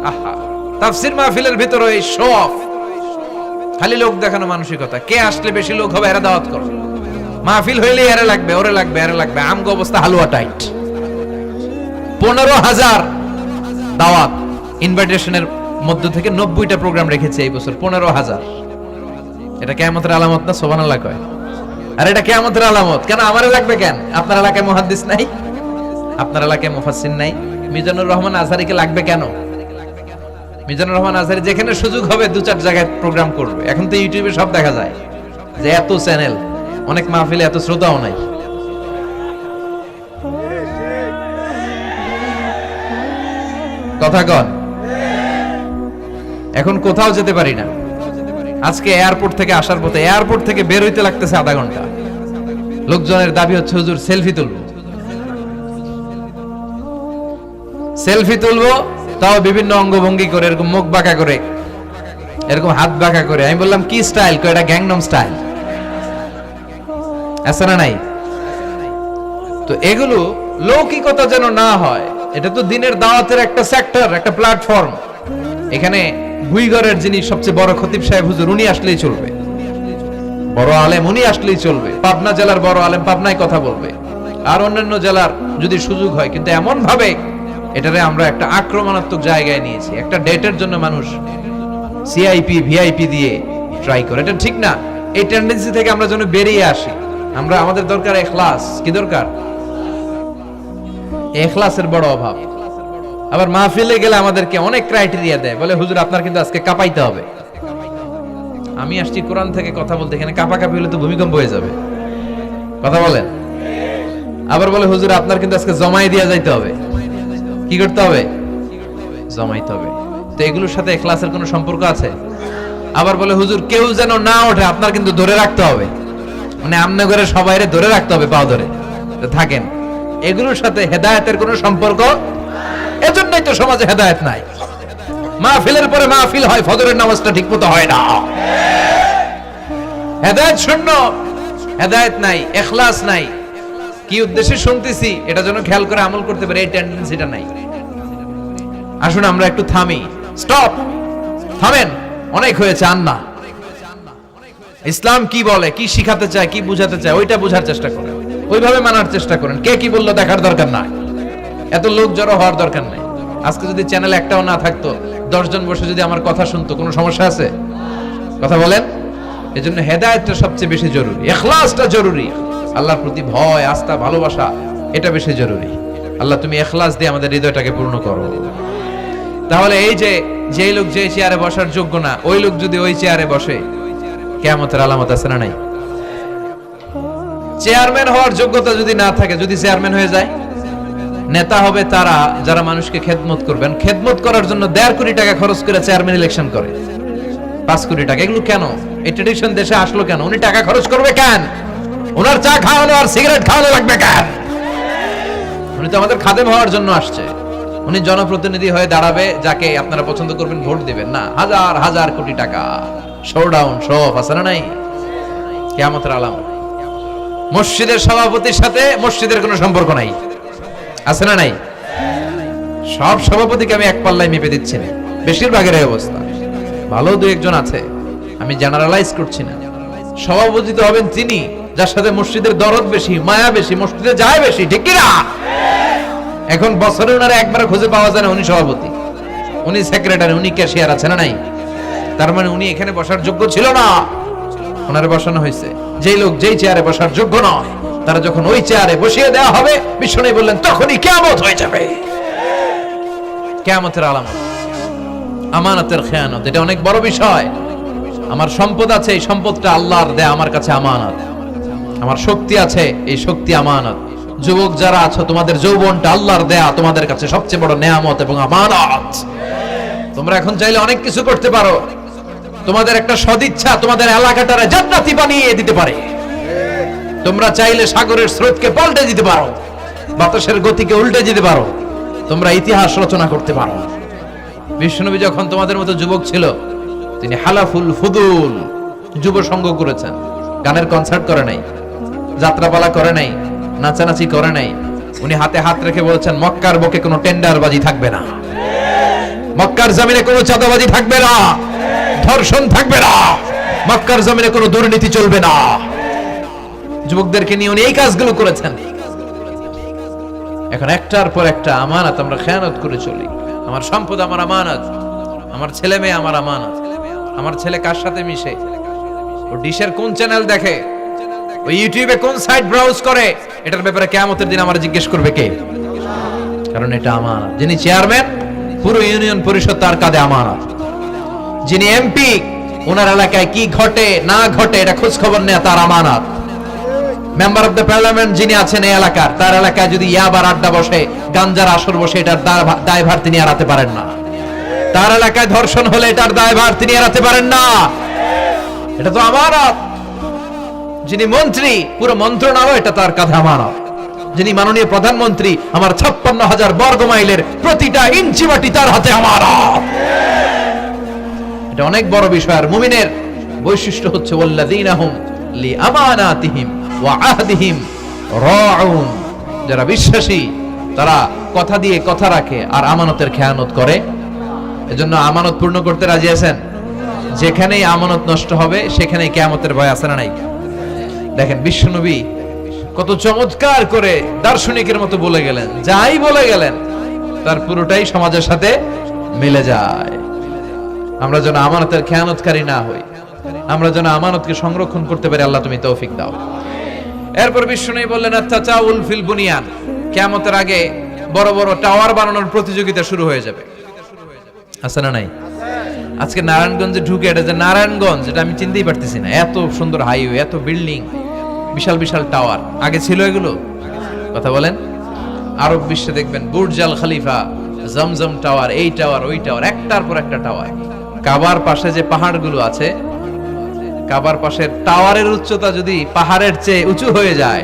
A: আহা, তাফসীর মাহফিলের ভিতরে এই শো অফ, খালি লোক দেখানো মানসিকতা। কে আসলে বেশি লোক হবে এরা দাওয়াত করে। মাহফিল হইলে এরা লাগবে, ওরে লাগবে, এরা লাগবে। আমগো অবস্থা হালুয়া টাইট। 15,000 দাওয়াত ইনভাইটেশনের মধ্য থেকে 90টা প্রোগ্রাম রেখেছে এই বছর। 15,000। এটা কিয়ামতের আলামত না? সুবহানাল্লাহ কয়। আর এটা কিয়ামতের আলামত কেন? আমারে লাগবে কেন? আপনার এলাকায় মুহাদ্দিস নাই? আপনার এলাকায় মুফাসসির নাই? মিজানুর রহমান আজহারীকে লাগবে কেন? মিজানুর রহমান আজহারী যেখানে সুযোগ হবে 2-4 জায়গায় প্রোগ্রাম করবে। এখন তো ইউটিউবে সব দেখা যায় যে এত চ্যানেল, অনেক মাহফিলে এত শ্রোতাও নাই। কথা কন। এখন কোথাও যেতে পারি না। আজকে এয়ারপোর্ট থেকে আসার পথে, এয়ারপোর্ট থেকে বের হইতে লাগতেছে আধা ঘন্টা। লোকজনের দাবি হচ্ছে হুজুর সেলফি তুলবো, সেলফি তুলবো, তাও বিভিন্ন অঙ্গভঙ্গি করে, এরকম মুখ বাঁকা করে, এরকম হাত বাঁকা করে। আমি বললাম কি স্টাইল? কয় এটা গ্যাংনম স্টাইল। আছে না নাই? তো এগুলো লৌকিকতা যেন না হয়। এটা তো দিনের দাওয়াতের একটা সেক্টর, একটা প্ল্যাটফর্ম। এখানে ভুইগড়ের যিনি সবচেয়ে বড় খতিব সাহেব হুজুর, উনি আসলেই চলবে। বড় আলেম উনি আসলেই চলবে। পাবনা জেলার বড় আলেম পাবনায় কথা বলবে, আর অন্যান্য জেলার যদি সুযোগ হয়। কিন্তু এমন ভাবে এটারে আমরা একটা আক্রমণাত্মক জায়গায় নিয়েছি। একটা ডেটের জন্য মানুষ সিআইপি ভিআইপি দিয়ে ট্রাই করে, এটা ঠিক না। এই টেন্ডেন্সি থেকে আমরা যেন বেরিয়ে আসি। আমরা, আমাদের দরকার ইখলাস। কি দরকার? ইখলাসের বড় অভাব। আবার মাহফিলে গেলে আমাদেরকে অনেক ক্রাইটেরিয়া দেয়, বলে হুজুর আপনার কিন্তু আজকে কাঁপাইতে হবে। আমি আসছি কোরআন থেকে কথা বলতে, এখানে কাঁপাকাঁপি হলে তো ভূমিকম্প হয়ে যাবে। কথা বলেন। আবার বলে হুজুর আপনার কিন্তু আজকে জমাই দিয়া যাইতে হবে। কি করতে হবে? জমাইতে হবে। তো এগুলোর সাথে ইখলাসের কোনো সম্পর্ক আছে? আবার বলে হুজুর কেউ যেন না ওঠে, আপনার কিন্তু ধরে রাখতে হবে, মানে আমনে করে সবাইরে ধরে রাখতে হবে, পা ধরে থাকেন। এগুলোর সাথে হেদায়েতের কোনো সম্পর্ক, এজন্যই তো সমাজে হেদায়েত নাই। মাহফিলের পরে মাহফিল হয়, ফজরের নামাজটা ঠিকমতো হয় না। হেদায়েত শূন্য, হেদায়েত নাই, ইখলাস নাই। কি উদ্দেশ্যে শুনতেছি এটা যেন খেয়াল করে আমল করতে পারে, এই টেন্ডেন্সিটা নাই। আসুন আমরা একটু থামি, স্টপ, থামেন, অনেক হয়েছে। আন্না ইসলাম কি বলে, কি শিখাতে চায়, কি বুঝাতে চায়, ওইটা বোঝার চেষ্টা করেন, ওইভাবে মানার চেষ্টা করেন। কে কি বললো দেখার দরকার নাই, এত লোক জড়ো হওয়ার দরকার নাই। আজকে যদি চ্যানেল একটাও না থাকতো, 10 জন বসে যদি আমার কথা শুনতো, কোনো সমস্যা আছে? কথা বলেন। এজন্য হেদায়েতটা সবচেয়ে বেশি জরুরি, ইখলাসটা জরুরি, আল্লাহর প্রতি ভয়, আস্থা, ভালোবাসা, এটা বেশি জরুরি। আল্লাহ তুমি ইখলাস দিয়ে আমাদের হৃদয়টাকে পূর্ণ করো। তাহলে এই যে লোক যে চেয়ারে বসার যোগ্য না, ওই লোক যদি ওই চেয়ারে বসে, কিয়ামতের আলামত আছে না নাই? চেয়ারম্যান হওয়ার যোগ্যতা যদি না থাকে, যদি চেয়ারম্যান হয়ে যায়, নেতা হবে তারা যারা মানুষকে খেদমত করবেন। খেদমত করার জন্য 1.5 কোটি টাকা খরচ করে চেয়ারম্যান ইলেকশন করে, 5 কোটি টাকা। এগুলো কেন? এই ট্রেডিশন দেশে আসলো কেন? উনি টাকা খরচ করবে কেন? ওনার চা খাওয়ানো আর সিগারেট খাওয়ানো লাগবে কেন? উনি তো আমাদের খাদেম হওয়ার জন্য আসছে। উনি জনপ্রতিনিধি হয়ে দাঁড়াবে, যাকে আপনারা পছন্দ করবেন, ভোট দিবেন না। হাজার হাজার কোটি টাকা, শোডাউন, শো অফ আছে না নাই? কিয়ামতের আলামত। মসজিদের সভাপতির সাথে মসজিদের কোনো সম্পর্ক নাই, আছে না নাই? সব সভাপতিকে আমি এক পাল্লায় মেপে দিচ্ছি না, বেশিরভাগের এই অবস্থা। ভালো দু একজন আছে, আমি জেনারেলাইজ করছি না। সভাপতি তো হবেন তিনি যার সাথে মসজিদের দরদ বেশি, মায়া বেশি, মসজিদে যায় বেশি, ঠিক কি না? এখন বছরে ওনারা একবার খুঁজে পাওয়া যায় না, উনি সভাপতি, উনি সেক্রেটারি, উনি ক্যাশিয়ার, আছে না নাই? তার মানে উনি এখানে বসার যোগ্য ছিল না, ওনারে বসানো হয়েছে। যেই লোক যেই চেয়ারে বসার যোগ্য নয়, তারা যখন ওই চেয়ারে বসিয়ে দেওয়া হবে, বিষ্ণু বললেন তখনই কিয়ামত হয়ে যাবে। কিয়ামতের আলামত আমানতের খেয়ানত, এটা অনেক বড় বিষয়। আমার সম্পদ আছে, এই সম্পদটা আল্লাহর দেয়া আমার কাছে আমানত। আমার শক্তি আছে, এই শক্তি আমানত। যুবক যারা আছো, তোমাদের যৌবনটা আল্লাহর দেয়া তোমাদের কাছে সবচেয়ে বড় নেয়ামত এবং আমানত। তোমরা এখন চাইলে অনেক কিছু করতে পারো। তোমাদের একটা সদিচ্ছা তোমাদের এলাকাটারে জান্নাতি বানিয়ে দিতে পারে। তোমরা চাইলে সাগরের স্রোতকে পাল্টে দিতে পারো, বাতাসের গতিকে উল্টে দিতে পারো, তোমরা ইতিহাস রচনা করতে পারো। বিশ্বনবী যখন তোমাদের মতো যুবক ছিল, তিনি হালাফুল ফুদুল যুব সংঘ করেছেন। গানের কনসার্ট করে নাই, যাত্রাপালা করে নাই, নাচানাচি করে নাই। উনি হাতে হাত রেখে বলেছেন, মক্কার বুকে কোনো টেন্ডারবাজি থাকবে না, মক্কার জমিনে কোনো চাঁদাবাজি থাকবে না, ধর্ষণ থাকবে না, মক্কার জমিনে কোনো দুর্নীতি চলবে না। যুবকদেরকে নিয়ে উনি এই কাজগুলো করেছেন। এখন একটার পর একটা আমানত আমরা খেয়ানত করে চলি। আমার সম্পদ আমার আমানত, আমার ছেলে মেয়ে আমার আমানত। আমার ছেলে কার সাথে মিশে, ও ডিশের কোন চ্যানেল দেখে, ও ইউটিউবে কোন সাইট ব্রাউজ করে, এটার ব্যাপারে কিয়ামতের দিন আমার জিজ্ঞেস করবে কে? কারণ এটা আমানত। যিনি চেয়ারম্যান, পুরো ইউনিয়ন পরিষদ তার কাঁধে আমানত। যিনি এমপি, ওনার এলাকায় কি ঘটে না ঘটে এটা খোঁজ খবর নেওয়া তার আমানত। মেম্বার অফ দ্য পার্লামেন্ট যিনি আছেন এই এলাকার, তার এলাকায় যদি ইয়াবার আড্ডা বসে, গাঞ্জার আসর বসে, এটার দায়ভার তিনি এড়াতে পারেন না। তার এলাকায় ধর্ষণ হলে এটার দায়ভার তিনি এড়াতে পারেন না। এটা তো আমানত। যিনি মন্ত্রী, পুরো মন্ত্রণালয় এটা তার কাঁধে আমানত। যিনি মাননীয় প্রধানমন্ত্রী, আমার 56,000 বর্গ মাইলের প্রতিটা ইঞ্চি মাটি তার হাতে আমানত। এটা অনেক বড় বিষয়। আর মুমিনের বৈশিষ্ট্য হচ্ছে ওয়াল্লাযীনা হুম লিআমানাতিহিম ওয়া আহদিহিম রাউন। যারা বিশ্বাসী তারা কথা দিয়ে কথা রাখে আর আমানতের খেয়ানত করে। এজন্য আমানত পূর্ণ করতে রাজি আছেন? যেখানেই আমানত নষ্ট হবে সেখানেই কিয়ামতের ভয় আছে না নাই? দেখেন বিশ্বনবী কত চমৎকার করে দার্শনিকের মতো বলে গেলেন, যাই বলে গেলেন তার পুরোটাই সমাজের সাথে মিলে যায়। আমরা যেন আমানতের খেয়ানতকারী না হই, আমরা যেন আমানতকে সংরক্ষণ করতে পারি। আল্লাহ তুমি তৌফিক দাও। এরপর বিশ্বনবী বললেন, আত-তাচাউল ফিল বুনিয়ান, কিয়ামতের আগে বড় বড় টাওয়ার বানানোর প্রতিযোগিতা শুরু হয়ে যাবে। আছে না নাই? আজকে নারায়ণগঞ্জে ঢুকে, এটা যে নারায়ণগঞ্জ এটা আমি চিনতেই পারতেছি না। এত সুন্দর হাইওয়ে, এত বিল্ডিং, বিশাল বিশাল টাওয়ার। আগে ছিল এগুলো? কথা বলেন। আরব বিশ্বে দেখবেন বুর্জ আল খলিফা, জমজম টাওয়ার, এই টাওয়ার ওই টাওয়ার, একটার পর একটা টাওয়ার। কাবার পাশে যে পাহাড়গুলো আছে, কাবার পাশের টাওয়ারের উচ্চতা যদি পাহাড়ের চেয়ে উঁচু হয়ে যায়,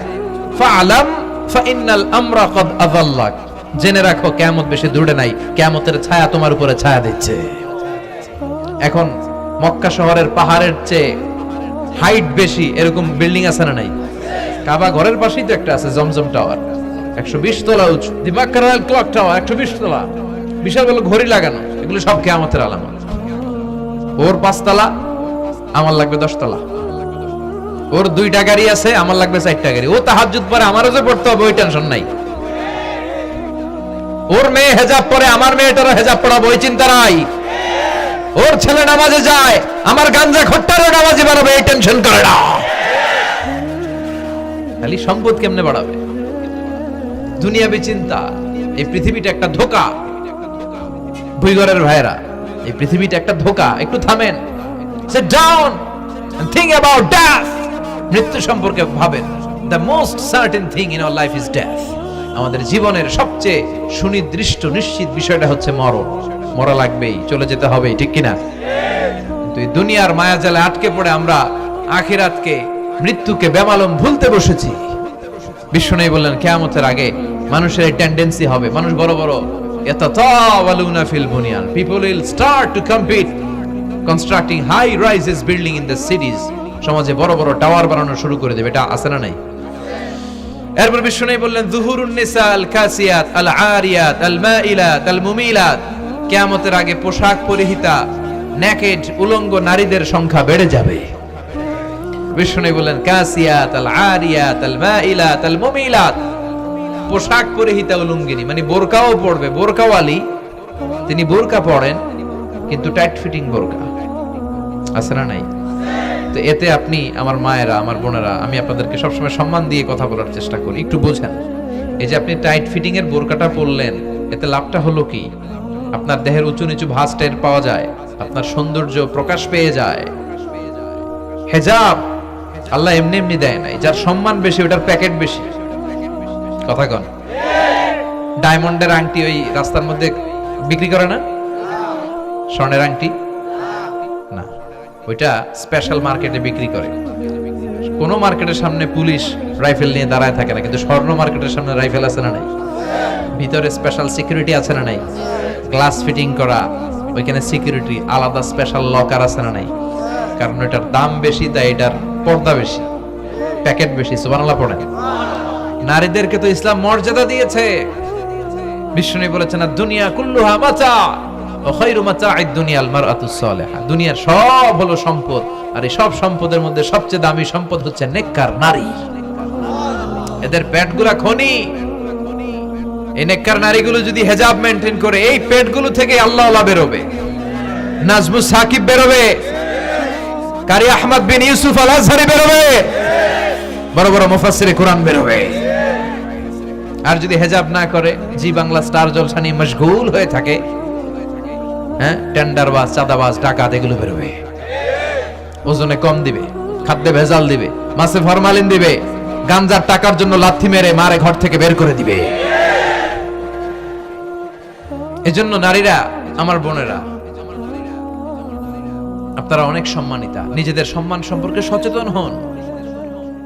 A: ফাআলাম ফাইন্নাল আমরা কদ আযাল্লাক, জেনে রাখো কিয়ামত বেশি দূরে নাই, কিয়ামতের ছায়া তোমার উপরে ছায়া দিচ্ছে। এখন মক্কা শহরের পাহাড়ের চেয়ে হাইট বেশি এরকম বিল্ডিং আছে না নাই? কাবা ঘরের পাশেই তো একটা আছে, জমজম টাওয়ার, 120 তলা উঁচু। দি মক্কা রয়্যাল ক্লক টাওয়ার 120 তলা, বিশাল বড় ঘড়ি লাগানো। এগুলো সব কিয়ামতের আলামত। ওর 5 তলা, আমার লাগবে 10 তলা। ওর 2টা গাড়ি আছে, আমার লাগবে 4টা গাড়ি। ও তাহাজ্জুদ পরে আমারও যে পড়তে হবে, ওই টেনশন নাই। ওর মেয়ে হেজাব পরে, আমার মেয়েটারও হেজাব পড়াবো, ওই চিন্তা নাই। ওর ছেলে নামাজে যায়, আমার গাঞ্জা খট্টারও নামাজে বানাবে, এই টেনশন করে না। খালি সম্পদ কেমনে বাড়াবে, দুনিয়াবি চিন্তা। এই পৃথিবীটা একটা ধোঁকা। ভুইগরের ভাইরা, এই পৃথিবীটা একটা ধোঁকা। একটু থামেন, sit down and think about death. মৃত্যু সম্পর্কে ভাবেন। The most certain thing in our life is death. আমাদের জীবনের সবচেয়ে সুনির্দিষ্ট নিশ্চিত বিষয়টা হচ্ছে মরণ। মরা লাগবেই, চলে যেতে হবে, ঠিক কিনা? কিন্তু এই দুনিয়ার মায়াজালে আটকে পড়ে আমরা আখিরাতকে, মৃত্যুকে বেমালুম ভুলতে বসেছি। বিশ্বনবী বললেন কিয়ামতের আগে মানুষের এই টেন্ডেন্সি হবে, মানুষ বড় বড় ইয়াতাতাওয়ালুনা ফিল বুনিয়ান, people will start to compete constructing high rises building in the cities. সমাজে বড় বড় টাওয়ার বানানো শুরু করে দেবে। এটা আছে না নাই? এরপর বিশ্বনবী বললেন যুহুরুন নিসা আল কাসিয়াত আল আরিয়াত আল মাইলাত আল মুমিলাত, কিয়ামতের আগে পোশাক পরিহিতা নেকেড উলঙ্গ নারীদের সংখ্যা বেড়ে যাবে। বিশ্বনবী বললেন কাসিয়াত আল আরিয়াত আল মাইলাত আল মুমিলাত, পোশাক পরিহিতা উলঙ্গিনী, মানে বোরকাও পড়বে, বোরকাওয়ালি। তিনি বোরকা পড়েন কিন্তু টাইট ফিটিং বোরকা, আছে না নাই? তো এতে আপনি, আমার মায়েরা, আমার বোনেরা, আমি আপনাদেরকে সবসময় সম্মান দিয়ে কথা বলার চেষ্টা করি, একটু বোঝেন। এই যে আপনি টাইট ফিটিং এর বোরকাটা পরলেন, এতে লাভটা হলো কি? আপনার দেহের উঁচু নিচু ভাঁজ টের পাওয়া যায়, আপনার সৌন্দর্য প্রকাশ পেয়ে যায়। হেজাব আল্লাহ এমনি এমনি দেয় নাই। যার সম্মান বেশি ওটার প্যাকেট বেশি। কথা কন। ডায়মন্ডের আংটি ওই রাস্তার মধ্যে বিক্রি করে না? স্বর্ণের আংটি না, ওইটা স্পেশাল মার্কেটে বিক্রি করে। কোন মার্কেটের সামনে পুলিশ রাইফেল নিয়ে দাঁড়ায় থাকে না, কিন্তু স্বর্ণ মার্কেটের সামনে রাইফেল আছে না নাই? ভিতরে স্পেশাল সিকিউরিটি আছে না নাই? গ্লাস ফিটিং করা, ওইখানে সিকিউরিটি আলাদা, স্পেশাল লকার আছে না নাই? কারণ এটার দাম বেশি, তাই এটার পর্দা বেশি, প্যাকেট বেশি। সুবহানাল্লাহ পড়েন। নারীদেরকে তো ইসলাম মর্যাদা দিয়েছে। বিশ্বনবী বলেছেন দুনিয়া কুল্লুহা মাতা ওয়া খায়রু মাতা'আদ দুনিয়াল মারআতুস সালিহা। দুনিয়ার সব হলো সম্পদ, আর এই সব সম্পদের মধ্যে সবচেয়ে দামি সম্পদ হচ্ছে নেককার নারী। এদের পেটগুলা খনি। এই নেককার নারীগুলো যদি হেজাব মেইনটেইন করে, এই পেটগুলো থেকে আল্লাহওয়ালা বেরোবে, নাজমুস সাকিব বেরোবে, কারি আহমদ বিন ইউসুফ আল আজহারি বেরোবে, বড় বড় মুফাসসিরে কোরআন বেরোবে। আর যদি হেজাব না করে, জি বাংলা স্টার জলসা নিয়ে মশগুল হয়ে থাকে, হ্যাঁ, টেন্ডারবাজ, চাঁদাবাজ, ডাকাত, এগুলো বেরোবে। ওজনে কম দিবে, খাদ্যে ভেজাল দিবে, মাছে ফরমালিন দিবে, গাঞ্জার টাকার জন্য লাথি মেরে মারে ঘর থেকে বের করে দিবে। এজন্য নারীরা, আমার বোনেরা, আপনারা অনেক সম্মানিতা। নিজেদের সম্মান সম্পর্কে সচেতন হন।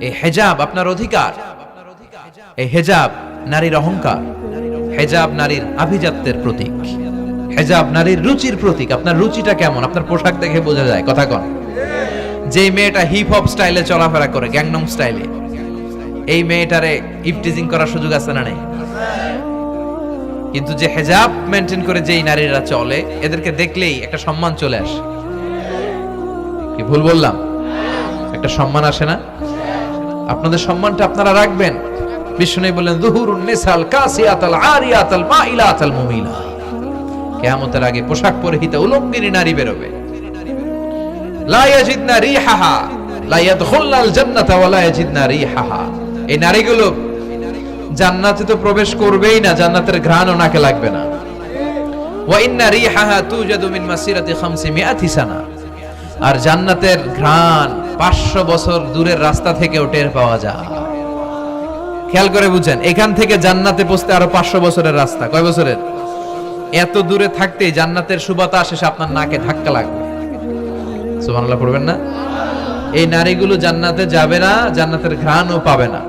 A: এই হেজাব আপনার অধিকার। এই হেজাব নারীর অহংকার। হেজাব নারীর আভিজাত্যের প্রতীক। হেজাব নারীর রুচির প্রতীক। আপনার রুচিটা কেমন আপনার পোশাক দেখে বোঝা যায়। কথা কন। যে মেয়েটা হিপ হপ স্টাইলে চলাফেরা করে, গ্যাংনম স্টাইলে, এই মেয়েটারে ইফটিজিং করার সুযোগ আছে না নেই? কিন্তু যে হেজাব মেনটেন করে যেই নারীরা চলে, এদেরকে দেখলেই একটা সম্মান চলে আসে। কি ভুল বললাম? একটা সম্মান আসে না? আপনাদের সম্মানটা আপনারা রাখবেন। বিষ্ণু বললেন যুহুরুন নিসাল কাসিয়াতাল আরিয়াতাল মাইলাতাল মুমিলা, কিয়ামতের আগে পোশাক পরিহিতা উলঙ্গিনী নারী বেরোবে। লা ইয়াজিদনা রিহাহা লা ইয়াদখুলনাল জান্নাতা ওয়া লা ইয়াজিদনা রিহাহা। এই নারীগুলো জান্নাতে তো প্রবেশ করবেই না, জান্নাতের ঘ্রাণও নাকে লাগবে না। ওয়া ইন্না রিহাহা তুজাদু মিন মাসিরাতি 500 সানা। আর জান্নাতের ঘ্রাণ 500 বছর দূরের রাস্তা থেকেও টের পাওয়া যায়। খেয়াল করে বুঝেন, এখান থেকে জান্নাতে পৌঁছতে আরো 500 বছরের রাস্তা। কয় বছরের? এত দূরে থাকতে জান্নাতের সুবাতাস এসে আপনার নাকে ধাক্কা লাগবে। সুবহানাল্লাহ পড়বেন না? এই নারীগুলো জান্নাতে যাবে না, জান্নাতের ঘ্রাণও পাবে না।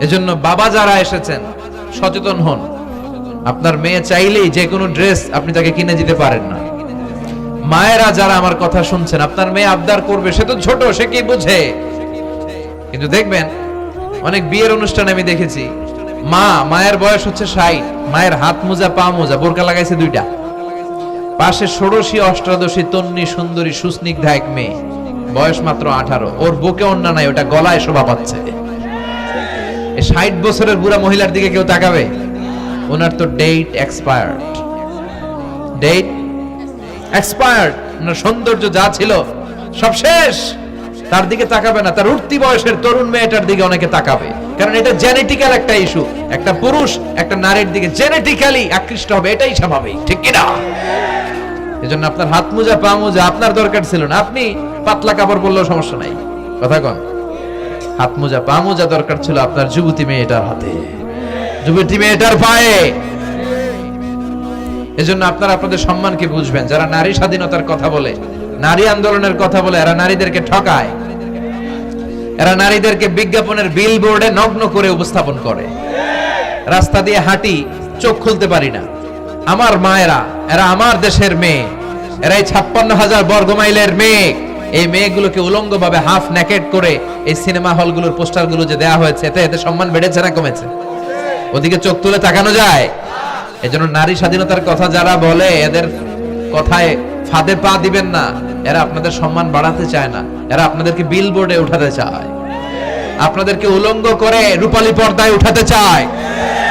A: এজন্য বাবা যারা এসেছেন সচেতন হন। আপনার মেয়ে চাইলেই যে কোনো ড্রেস আপনি তাকে কিনে দিতে পারেন না। মায়েরা যারা আমার কথা শুনছেন, আপনার মেয়ে আবদার করবে, সে তো ছোট, সে কি বুঝে। কিন্তু দেখবেন অনেক বিয়ের অনুষ্ঠানে আমি দেখেছি, মায়ের বয়স হচ্ছে 60, মায়ের হাত মোজা পা মোজা, বোরকা লাগাইছে 2টা, পাশে ষোড়শী অষ্টাদশী তন্নি সুন্দরী সুস্নিগ্ধা এক মেয়ে, বয়স মাত্র 18, ওর বুকে ওন্না নাই, ওটা গলায় শোভা পাচ্ছে। 60 বছরের বুড়া মহিলার দিকে কেউ তাকাবে? ওনার তো ডেট এক্সপায়ার্ড, ডেট এক্সপায়ার্ড। ওনার সৌন্দর্য যা ছিল সব শেষ, তার দিকে তাকাবে না। তার উঠতি বয়সের তরুণ মেয়েটার দিকে অনেকে তাকাবে, কারণ এটা জেনেটিক্যাল একটা ইস্যু। একটা পুরুষ একটা নারীর দিকে জেনেটিক্যালি আকৃষ্ট হবে, এটাই স্বাভাবিক, ঠিক কি না? এজন্য আপনার হাত মোজা পা মোজা আপনার দরকার ছিল না, আপনি পাতলা কাপড় পরলেও সমস্যা নাই। কথা কন? হাত মোজা পা মোজা দরকার ছিল আপনার যুবতী মেয়েটার হাতে, যুবতী মেয়েটার পায়ে। এজন্য আপনারা আপনাদের সম্মানকে বুঝবেন। যারা নারী স্বাধীনতার কথা বলে, নারী আন্দোলনের কথা বলে, এরা নারীদেরকে ঠকায়। এরা নারীদেরকে বিজ্ঞাপনের বিলবোর্ডে নগ্ন করে উপস্থাপন করে। রাস্তা দিয়ে হাঁটি, চোখ খুলতে পারি না। আমার মায়েরা, এরা আমার দেশের মেয়ে, এরা এই 56,000 বর্গ মাইলের মেয়ে। এই মেয়েগুলোকে উলঙ্গভাবে হাফ নেকেড করে এই সিনেমা হলগুলোর পোস্টারগুলো যে দেয়া হয়েছে, এতে এতে সম্মান বেড়েছে না কমেছে? ওদিকে চোখ তুলে তাকানো যায়? এজন্য নারী স্বাধীনতার কথা যারা বলে, এদের কথায় ফাঁদে পা দিবেন না। এরা আপনাদের সম্মান বাড়াতে চায় না, এরা আপনাদেরকে বিলবোর্ডে উঠাতে চায়, আপনাদেরকে উলঙ্গ করে রূপালী পর্দায় উঠাতে চায়,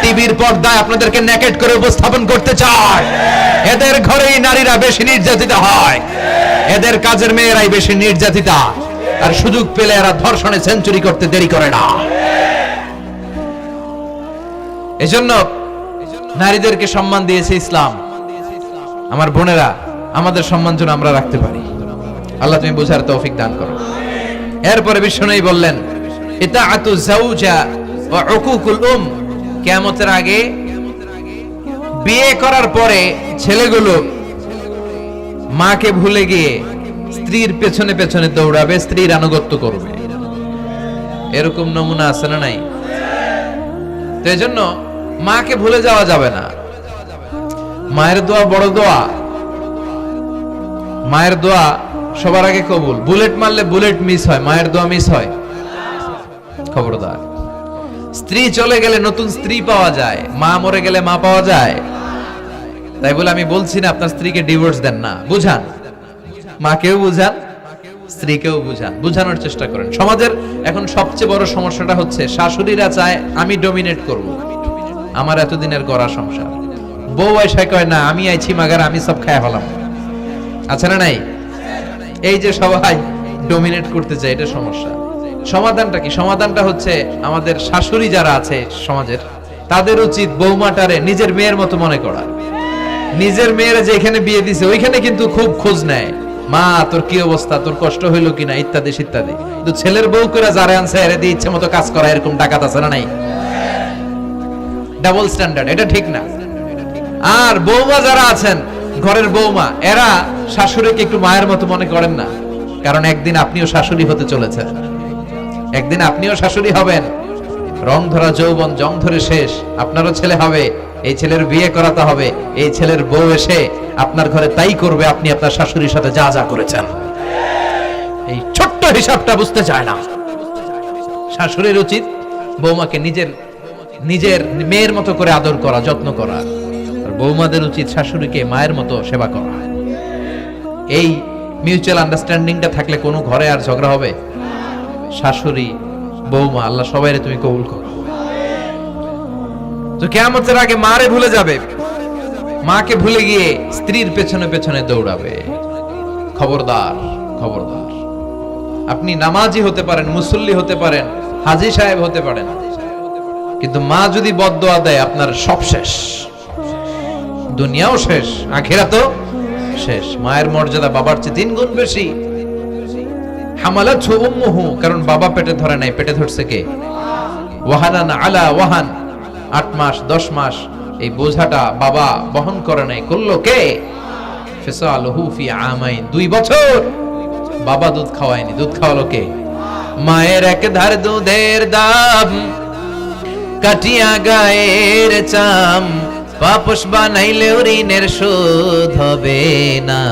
A: টিভির পর্দায় আপনাদেরকে নেকেড করে উপস্থাপন করতে চায়। এদের ঘরেই নারীরা বেশি নির্যাতিত হয়, এদের কাজের মেয়েরাই বেশি নির্যাতিতা। আর সুযোগ পেলে এরা ধর্ষণে সেঞ্চুরি করতে দেরি করে না। এজন্য নারীদেরকে সম্মান দিয়েছে ইসলাম। আমার বোনেরা, আমাদের সম্মান যেন আমরা রাখতে পারি। আল্লাহ তুমি বোঝার তৌফিক দান করো। এরপরে বিশ্বনবী বললেন, ইতাআতু যাওজা ওয়া উকুকুল কিয়ামতের আগে বিয়ে করার পরে ছেলেগুলো মাকে ভুলে গিয়ে স্ত্রীর পেছনে পেছনে দৌড়াবে, স্ত্রীর আনুগত্য করবে। এরকম নমুনা আছে না নাই? তো এজন্য মাকে ভুলে যাওয়া যাবে না। মায়ের দোয়া বড় দোয়া। মায়ের দোয়া সবার আগে কবুল। বুলেট মারলে বুলেট মিস হয়, মায়ের দোয়া মিস হয়? খবরদার। স্ত্রী চলে গেলে নতুন স্ত্রী পাওয়া যায়, মা মরে গেলে মা পাওয়া যায়? তাই বলে আমি বলছি না আপনার স্ত্রীকে ডিভোর্স দেন না, বুঝান, মাকেও বুঝান, স্ত্রীকেও বুঝান, বুঝানোর চেষ্টা করেন। সমাজের এখন সবচেয়ে বড় সমস্যাটা হচ্ছে শাশুড়িরা চায় আমি ডমিনেট করব, আমার এতদিনের গড়া সংসার। বউ এসে কয় না, আমি আইছি মাগার, আমি সব খায় ফেলাম। আছে না নাই? এই যে সবাই ডমিনেট করতে চায়, এটা সমস্যা। সমাধানটা কি? সমাধানটা হচ্ছে আমাদের শাশুড়ি যারা আছে সমাজের, তাদের উচিত বৌমাটারে নিজের মেয়ের মতো মনে করা। নিজের মেয়েরা যে এখানে বিয়ে দিছে ওইখানে কিন্তু খুব খোঁজ নেয়, মা তোর কি অবস্থা, তোর কষ্ট হইলো কিনা, ইত্যাদি ইত্যাদি। কিন্তু ছেলের বউ করে যারা আনছে এর দিয়ে ইচ্ছে মতো কাজ করা, এরকম ডাকাত আছে না নাই? ডাবল স্ট্যান্ডার্ড, এটা ঠিক না। আর বৌমা যারা আছেন, ঘরের বৌমা, এরা শাশুড়িকে একটু মায়ের মতো মনে করেন না, কারণ একদিন আপনিও শাশুড়ি হতে চলেছেন, একদিন আপনিও শাশুড়ি হবেন। রং ধরা যৌবন জং ধরে শেষ, আপনারও ছেলে হবে, এই ছেলের বিয়ে করাতে হবে, এই ছেলের বউ এসে আপনার ঘরে তাই করবে আপনি আপনার শাশুড়ির সাথে যা যা করেছেন। এই ছোট্ট হিসাবটা বুঝতে চায় না। শাশুড়ির উচিত বৌমাকে নিজের নিজের মেয়ের মতো করে আদর করা, যত্ন করা। আর বৌমাদের উচিত শাশুড়িকে মায়ের মতো সেবা করা। এই মিউচুয়াল আন্ডারস্ট্যান্ডিংটা থাকলে কোনো ঘরে আর ঝগড়া হবে? শাশুড়ি বৌমা, আল্লাহ সবাইরে তুমি কবুল করো। তো কিয়ামতের আগে মারে ভুলে যাবে, মাকে ভুলে গিয়ে স্ত্রীর পেছনে পেছনে দৌড়াবে। খবরদার, খবরদার। আপনি নামাজি হতে পারেন, মুসল্লি হতে পারেন, হাজী সাহেব হতে পারেন, কিন্তু মা যদি বদদোয়া দেয় আপনার সব শেষ। দুনিয়াও শেষ, আখিরাতও শেষ। মায়ের মর্যাদা বাবার চেয়ে 3 গুণ বেশি। হামালাতহু উম্মুহু, কারণ বাবা পেটে ধরে নাই, পেটে ধরছে কে? ওয়াহানান আলা ওয়াহান, 8 মাস 10 মাস এই বোঝাটা বাবা বহন করে নাই, করলো কে? ফিসালুহু ফি আমাইন, 2 বছর বাবা দুধ খাওয়ায়নি, দুধ খাওয়ালো কে? মায়ের এক ধার দুধের দাম কাটিয়া গায়ের চাম, পাপস বানাইলেও ঋণের শোধ হবে না,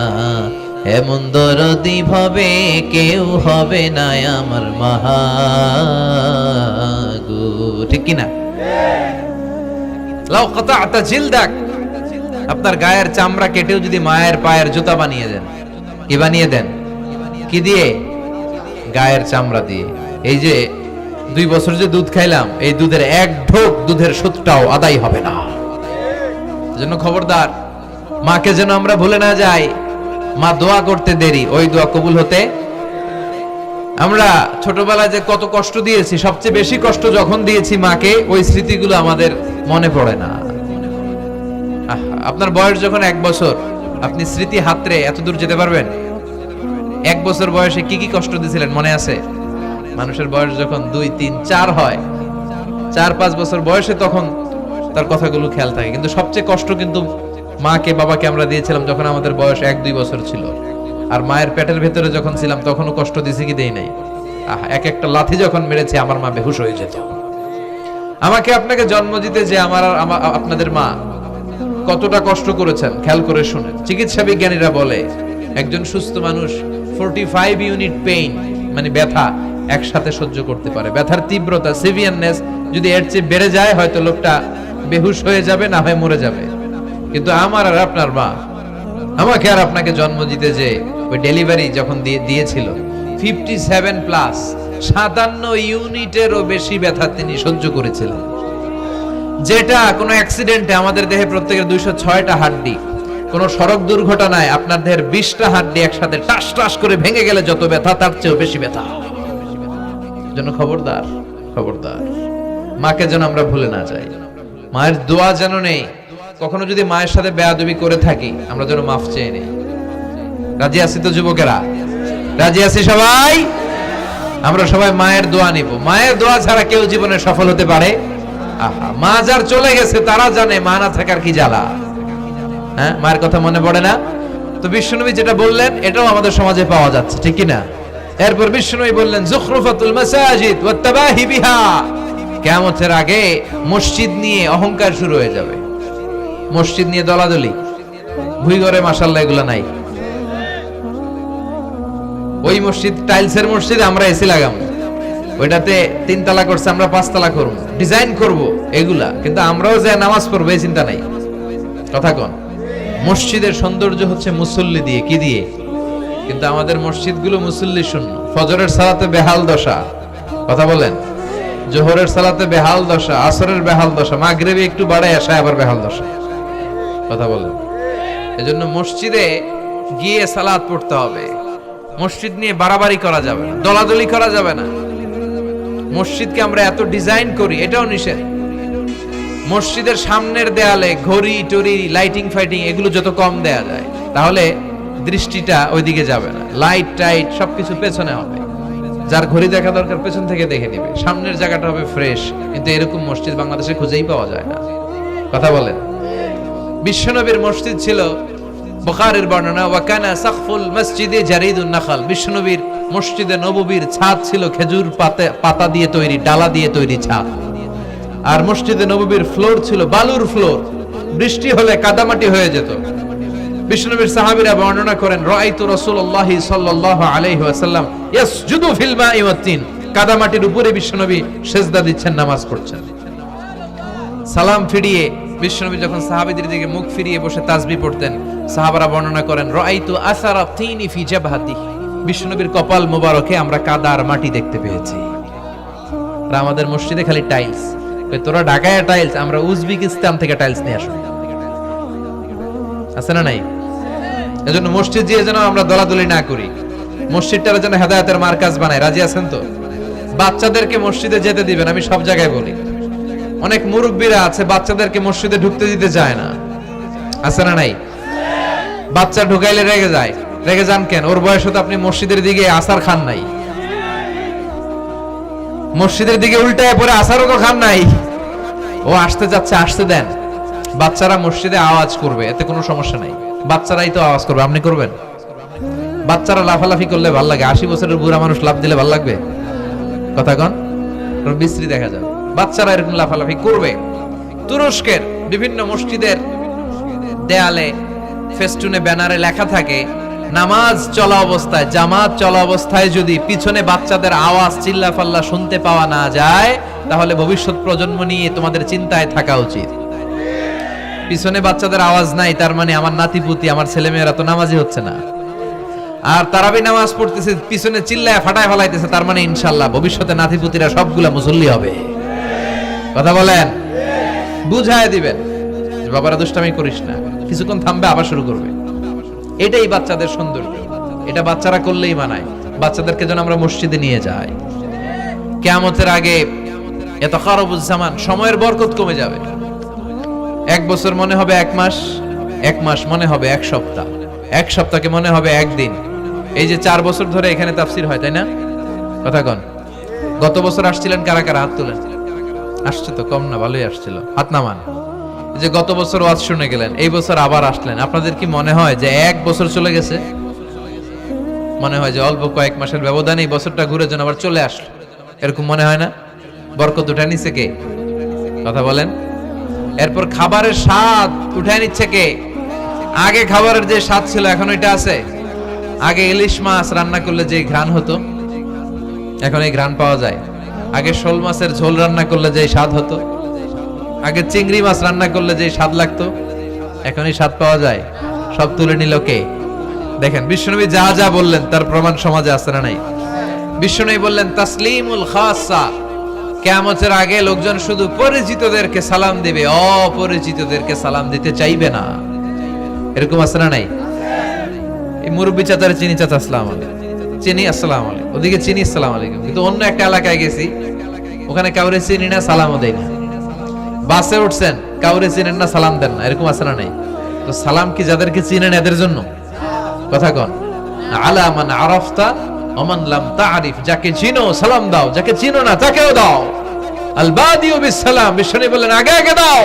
A: এমন দরদি ভাবে কেউ হবে না আমার মা গো। ঠিক কিনা? লাউ কাতা'তা জিলদাক, আপনার গায়ের চামড়া কেটেও যদি মায়ের পায়ের জুতা বানিয়ে দেন, কি বানিয়ে দেন? কি দিয়ে? গায়ের চামড়া দিয়ে। এই যে 2 বছর যে দুধ খাইলাম, এই দুধের 1 ঢোক দুধের সুদটাও আদায় হবে না। এজন্য খবরদার, মাকে যেন আমরা ভুলে না যাই। মা দোয়া করতে দেরি, ওই দোয়া কবুল হতে। আমরা ছোটবেলায় যে কত কষ্ট দিয়েছি, সবচেয়ে বেশি কষ্ট যখন দিয়েছি মাকে, ওই স্মৃতিগুলো আমাদের মনে পড়ে না। আপনার বয়স যখন 1 বছর, আপনি স্মৃতি হাতরে এত দূর যেতে পারবেন? 1 বছর বয়সে কি কি কষ্ট দিয়েছিলেন মনে আছে? মানুষের বয়স যখন 2, 3, 4 হয়, 4-5 বছর বয়সে, তখন তার কথাগুলো খেয়াল থাকে। কিন্তু সবচেয়ে কষ্ট কিন্তু মাকে বাবাকে আমরা দিয়েছিলাম যখন আমাদের বয়স 1-2 বছর ছিল। আর মায়ের পেটের ভেতরে যখন ছিলাম তখনও কষ্ট দিছি কি দেই নাই? এক একটা লাথি যখন মেরেছে আমার মা বেহুশ হয়ে যেত। আমাকে আপনাকে জন্ম দিতে যে আপনাদের মা কতটা কষ্ট করেছেন খেয়াল করে শুনেন। চিকিৎসা বিজ্ঞানীরা বলে একজন সুস্থ মানুষ 45 ইউনিট পেইন, মানে ব্যথা, একসাথে সহ্য করতে পারে। ব্যথার তীব্রতা, সিভিয়ারনেস যদি এর চেয়ে বেড়ে যায়, হয়তো লোকটা বেহুশ হয়ে যাবে, না হয় মরে যাবে। কিন্তু আমার আর আপনার মা আমাকে আর আপনাকে জন্ম দিতে যে ওই ডেলিভারি যখন দিয়েছিল, 57 প্লাস 57 ইউনিটেরও বেশি ব্যথা তিনি সহ্য করেছিলেন। যেটা কোনো অ্যাক্সিডেন্টে আমাদের দেহে প্রত্যেকের 206টা হাড্ডি, কোন সড়ক দুর্ঘটনায় আপনার দেহের 20টা হাড্ডি একসাথে টাস টাস করে ভেঙে গেলে যত ব্যথা, তার চেয়েও বেশি ব্যথা। জন্য খবরদার, খবরদার, মাকে যেন আমরা ভুলে না যাই। মায়ের দোয়া যেন নেই। কখনো যদি মায়ের সাথে বেয়াদবি করে থাকি, আমরা যেন মাফ চেয়ে নেই। রাজি আছি তো যুবকেরা? রাজি আছি সবাই? আমরা সবাই মায়ের দোয়া নিব। মায়ের দোয়া ছাড়া কেউ জীবনে সফল হতে পারে? আহা, মা যার চলে গেছে তারা জানে মা না থাকার কি জ্বালা। হ্যাঁ, মায়ের কথা মনে পড়ে না? তো বিশ্বনবী যেটা বললেন এটাও আমাদের সমাজে পাওয়া যাচ্ছে, ঠিক কি না? এরপর বিশ্বনবী বললেন যুখরুফাতুল মাসাজিদ ওয়াত তাবাহি বিহা, কিয়ামতের আগে মসজিদ নিয়ে অহংকার শুরু হয়ে যাবে। মসজিদ নিয়ে দলাদলি, ভুইঘরে মাশাআল্লাহ এগুলা নাই। ওই মসজিদ টাইলসের মসজিদ, আমরা এসি লাগাবো, ওইটাতে 3 তলা করছে, আমরা 5 তলা করব, ডিজাইন করব, এগুলা। কিন্তু আমরাও যে নামাজ পড়বো এই চিন্তা নাই। কথা কোন? মসজিদের সৌন্দর্য হচ্ছে মুসল্লি দিয়ে, কি দিয়ে? কিন্তু আমাদের মসজিদগুলো মুসল্লি শূন্য। ফজরের সালাতে বেহাল দশা, কথা বলেন। জোহরের সালাতে বেহাল দশা, আসরের বেহাল দশা, মাগরিবে একটু বাড়ায় আসে আবার বেহাল দশা, কথা বলেন। এজন্য মসজিদে গিয়ে সালাত পড়তে হবে। মসজিদ নিয়ে বাড়াবাড়ি করা যাবে না, দলাদলি করা যাবে না। মসজিদকে আমরা এত ডিজাইন করি, এটাও নিষেধ। মসজিদের সামনের দেয়ালে ঘড়ি টড়ি, লাইটিং ফাইটিং, এগুলো যত কম দেয়া যায়, তাহলে দৃষ্টিটা ওইদিকে যাবে না। লাইট টাইট সবকিছু পেছনে হবে। যার ঘড়ি দেখা দরকার পেছন থেকে দেখে নিবে, সামনের জায়গাটা হবে ফ্রেশ। কিন্তু এরকম মসজিদ বাংলাদেশে খুঁজেই পাওয়া যায় না, কথা বলেন। বিশ্বনবীর মসজিদ ছিল, বুখারীর বর্ণনা, ওয়া কানা সাকফুল মসজিদে জারিদুন নাখাল, বিশ্বনবীর মসজিদে নববীর ছাদ ছিল খেজুর পাতা দিয়ে তৈরি, ডালা দিয়ে তৈরি ছাদ। আর মসজিদে নববীর ফ্লোর ছিল বালুর ফ্লোর, বৃষ্টি হলে কাদামাটি হয়ে যেত। বিশ্বনবীর সাহাবীরা বর্ণনা করেন, রাআইতু রাসূলুল্লাহি সাল্লাল্লাহু আলাইহি ওয়াসাল্লাম ইয়াসজুদু ফিল মাই ওয়াত তিন, কাদামাটির উপরে বিশ্বনবী সিজদা দিচ্ছেন, নামাজ পড়ছেন। সালাম ফিরিয়ে বিশ্বনবী যখন সাহাবীদের দিকে মুখ ফিরিয়ে বসে তাসবিহ পড়তেন, সাহাবারা বর্ণনা করেন, রাআইতু আসারা তিনি ফি জাবহাতিহি, বিশ্বনবীর কপাল মোবারকে আমরা কাদা আর মাটি দেখতে পেয়েছি। আর আমাদের মসজিদে খালি টাইলস। তোরা ঢাকায় টাইলস, আমরা উজবেকিস্তান থেকে টাইলস নিয়ে আসি, আছে না নাই? এজন্য মসজিদ দিয়ে যেন আমরা দলাদলি না করি, মসজিদটার যেন হেদায়েতের মার্কাজ বানায়। রাজি আছেন তো? বাচ্চাদেরকে মসজিদে যেতে দিবেন, আমি সব জায়গায় বলি। অনেক মুরব্বীরা আছে বাচ্চাদেরকে মসজিদে ঢুকতে দিতে চায় না। আছে না নাই? বাচ্চা ঢুকাইলে রেগে যায়, রেগে যান কেন? ওর বয়স তো আপনি মসজিদের দিকে আসার খান নাই, মসজিদের দিকে উল্টায় পরে আসারও তো খান নাই। ও আসতে যাচ্ছে, আসতে দেন। বাচ্চারা মসজিদে আওয়াজ করবে, এতে কোনো সমস্যা নাই, বাচ্চারাই তো আওয়াজ করবে, আপনি করবেন? বাচ্চারা লাফালাফি করলে ভাল লাগে, 80 বছরের বুড়া মানুষ লাফ দিলে ভাল লাগবে? কথা কন, বিশ্রী দেখা যাবে। বাচ্চারা এরকম লাফালাফি করবে। তুরস্কের বিভিন্ন মসজিদের দেয়ালে, ফেস্টুনে, ব্যানারে লেখা থাকে, নামাজ চলা অবস্থায়, জামাত চলা অবস্থায় যদি পিছনে বাচ্চাদের আওয়াজ চিল্লাফাল্লা শুনতে পাওয়া না যায়, তাহলে ভবিষ্যৎ প্রজন্ম নিয়ে তোমাদের চিন্তায় থাকা উচিত। পিছনে বাচ্চাদের আওয়াজ নাই, তার মানে আমার নাতিপুতি, আমার ছেলেমেয়েরা তো নামাজি হচ্ছে না। আর তারাবি নামাজ পড়তেছে, পিছনে চিল্লায় ফাটায় ফেলাইতেছে, তার মানে ইনশাআল্লাহ ভবিষ্যতে নাতিপুতিরা সবগুলা মুসল্লি হবে। কথা বলেন, বুঝায় দিবেন বাবারা দুষ্টামি করিস না, কিছুক্ষণ থামবে আবার শুরু করবে। এটাই বাচ্চাদের সৌন্দর্য, এটা বাচ্চারা করলেই মানায়। বাচ্চাদেরকে যেন আমরা মসজিদে নিয়ে যাই। কিয়ামতের আগে এত খারাবুজ জামান, সময়ের বরকত কমে যাবে। 1 বছর মনে হবে 1 মাস, 1 মাস মনে হবে 1 সপ্তাহ, 1 সপ্তাহকে মনে হবে 1 দিন। এই যে 4 বছর ধরে এখানে তাফসীর হয়, তাই না? কথা কন, গত বছর আসছিলেন কারা কারা? হাত তুলেন। আসছে তো কম না, ভালোই আসছিল, হাত নামান। যে গত বছর ওয়াজ শুনে গেলেন, এই বছর আবার আসলেন, আপনাদের কি মনে হয় যে 1 বছর চলে গেছে? মনে হয় যে অল্প কয়েক মাসের ব্যবধানে এই বছরটা ঘুরে যেন আবার চলে আসলো, এরকম মনে হয় না? বরকত উঠে নিচ্ছে কে? কথা বলেন। এরপর খাবারের স্বাদ উঠে নিচ্ছে কে? আগে খাবারের যে স্বাদ ছিল এখন ওইটা আছে? আগে ইলিশ মাছ রান্না করলে যে ঘ্রাণ হতো, এখন এই ঘ্রাণ পাওয়া যায়? আগে শোল মাছের ঝোল রান্না করলে যে স্বাদ হতো, আগে চিংড়ি মাছ রান্না করলে যে স্বাদ লাগতো, এখন এই স্বাদ পাওয়া যায়? সব তুলে নিল কে? দেখেন বিশ্বনবী যা যা বললেন তার প্রমাণ সমাজে আছে না নাই? বিশ্বনবী বললেন তাসলিমুল খাসা, কিয়ামতের আগে লোকজন শুধু পরিচিতদেরকে সালাম দিবে, অপরিচিতদেরকে সালাম দিতে চাইবে না। এরকম আছে না নাই? এই মুরব্বী চাচার চিনি, চাচা আসসালামু আলাইকুম, চিনি আসসালামু আলাইকুম, ওদিকে চিনি আসসালামু আলাইকুম। কিন্তু অন্য একটা এলাকায় গেছি, ওখানে কাউরে চিনি না, সালামও দেয় না। বাসে উঠছেন, কাউরে চিনেন না, সালাম দেন না, এরকম আছে না নাই? তো সালাম কি যাদেরকে চিনেন এদের জন্য? কথা কন, আলা মান আরাফতা ওয়া মান লাম তা'রিফ, যাকে চিনো সালাম দাও, যাকে চিনো না তাকেও দাও। আল বাদিউ বিস সালাম, বিশ্বনবী বলেন আগে আগে দাও।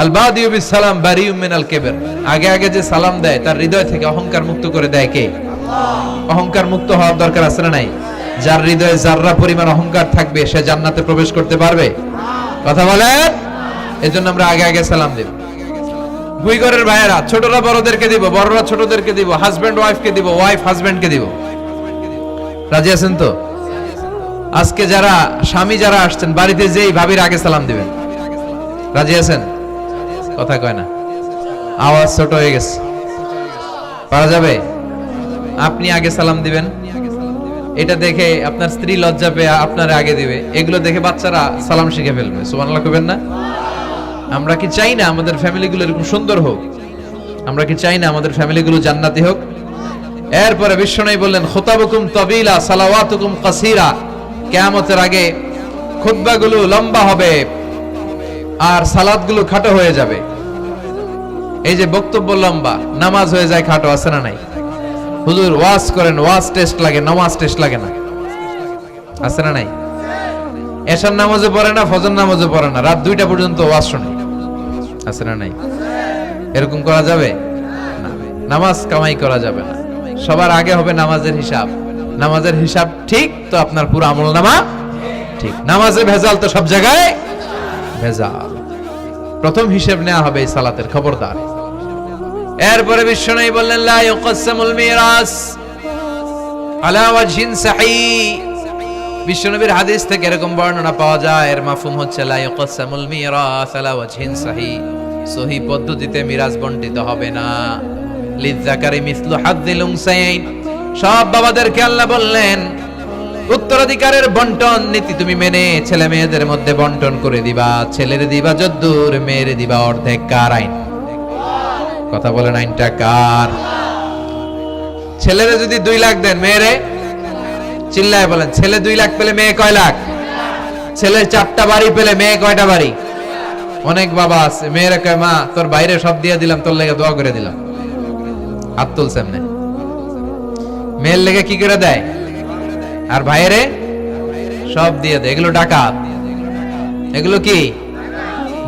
A: আল বাদিউ বিস সালাম বারিউম মিনাল কিবর, আগে আগে যে সালাম দেয় তার হৃদয় থেকে অহংকার মুক্ত করে দেয় কে? আল্লাহ। অহংকার মুক্ত হওয়ার দরকার আছে না নাই? যার হৃদয়ে যাররা পরিমাণ অহংকার থাকবে সে জান্নাতে প্রবেশ করতে পারবে? কথা বলেন। এজন্য আমরা আগে আগে সালাম দেব। দুই ঘরের ভাইয়েরা, ছোটরা বড়দেরকে দিব, বড়রা ছোটদেরকে দিব, হাজবেন্ড ওয়াইফকে দিব, ওয়াইফ হাজবেন্ডকে দিব। রাজি আছেন তো? আজকে যারা স্বামী যারা আসছেন, বাড়িতে যেই ভাবির আগে সালাম দিবেন। রাজি আছেন? কথা কয় না, আওয়াজ ছোট হয়ে গেছে, পারা যাবে? আপনি আগে সালাম দিবেন, এটা দেখে আপনার স্ত্রী লজ্জা পেয়ে আপনার আগে দিবে, এগুলো দেখে বাচ্চারা সালাম শিখে ফেলবে। সুবহানাল্লাহ কইবেন না? আমরা কি চাই না আমাদের ফ্যামিলিগুলো এরকম সুন্দর হোক? আমরা কি চাই না আমাদের ফ্যামিলিগুলো জান্নাতি হোক? এরপরে বিশ্বনবী বললেন খুতাবুকুম তাবিলা সালাওয়াতুকুম কাসীরা, কিয়ামতের আগে খুতবাগুলো লম্বা হবে আর সালাতগুলো খাটো হয়ে যাবে। এই যে বক্তব্য লম্বা, নামাজ হয়ে যায় খাটো, আছে না নাই? হুজুর ওয়াজ করেন, ওয়াজ টেস্ট লাগে, নামাজ টেস্ট লাগে না, আছে না নাই? এশার নামাজে পড়ে না, ফজর নামাজে পড়ে না, রাত 2টা পর্যন্ত ওয়াজ শুনে, আছে না নাই? এরকম করা যাবে না। নামাজ কামাই করা যাবে না। সবার আগে হবে নামাজের হিসাব। নামাজের হিসাব ঠিক তো আপনার পুরো আমলনামা ঠিক। নামাজে ভেজাল তো সব জায়গায় ভেজাল। প্রথম হিসাব নেওয়া হবে এই সালাতের, খবরদার। এরপরে বিশ্বনবী বললেন লা ইউকাসসামুল মিরাস আলা ওয়াজহিন সাহিহ। বিশ্বনবীর হাদিস থেকে এরকম বর্ণনা পাওয়া যায়, এর মাফহুম হচ্ছে লা ইউকাসসামুল মিরাস আলা ওয়াজহিন সাহিহ, সহিহ পদ্ধতিতে মিরাজ বণ্টিত হবে না। লিযযাকারি মিসলু হাযযিল উনসায়াইন, সব বাবাদেরকে আল্লাহ বললেন উত্তরাধিকারের বন্টন নীতি তুমি মেনে ছেলে মেয়েদের মধ্যে বন্টন করে দিবা। ছেলেরে দিবা যদ্দূর, মেয়েরে দিবা অর্ধেক। কার আইন? কথা বলেন, আইনটা কার? ছেলেরে যদি 2 লাখ দেন, মেয়েরে চিল্লায় বলেন, ছেলে 2 লাখ পেলে মেয়ে কয় লাখ? ছেলে 4টা বাড়ি পেলে মেয়ে কয়টা বাড়ি? অনেক বাবা আছে, মেয়েরা কয় মা তোর বাইরে সব দিয়ে দিলাম, তোর লেগে দোয়া করে দিলাম। হাত তুলছে এমনি, মেয়ের লেগে কি করে দেয়, আর ভাইরে সব দিয়ে দেয়। এগুলো ডাকাত, এগুলো কি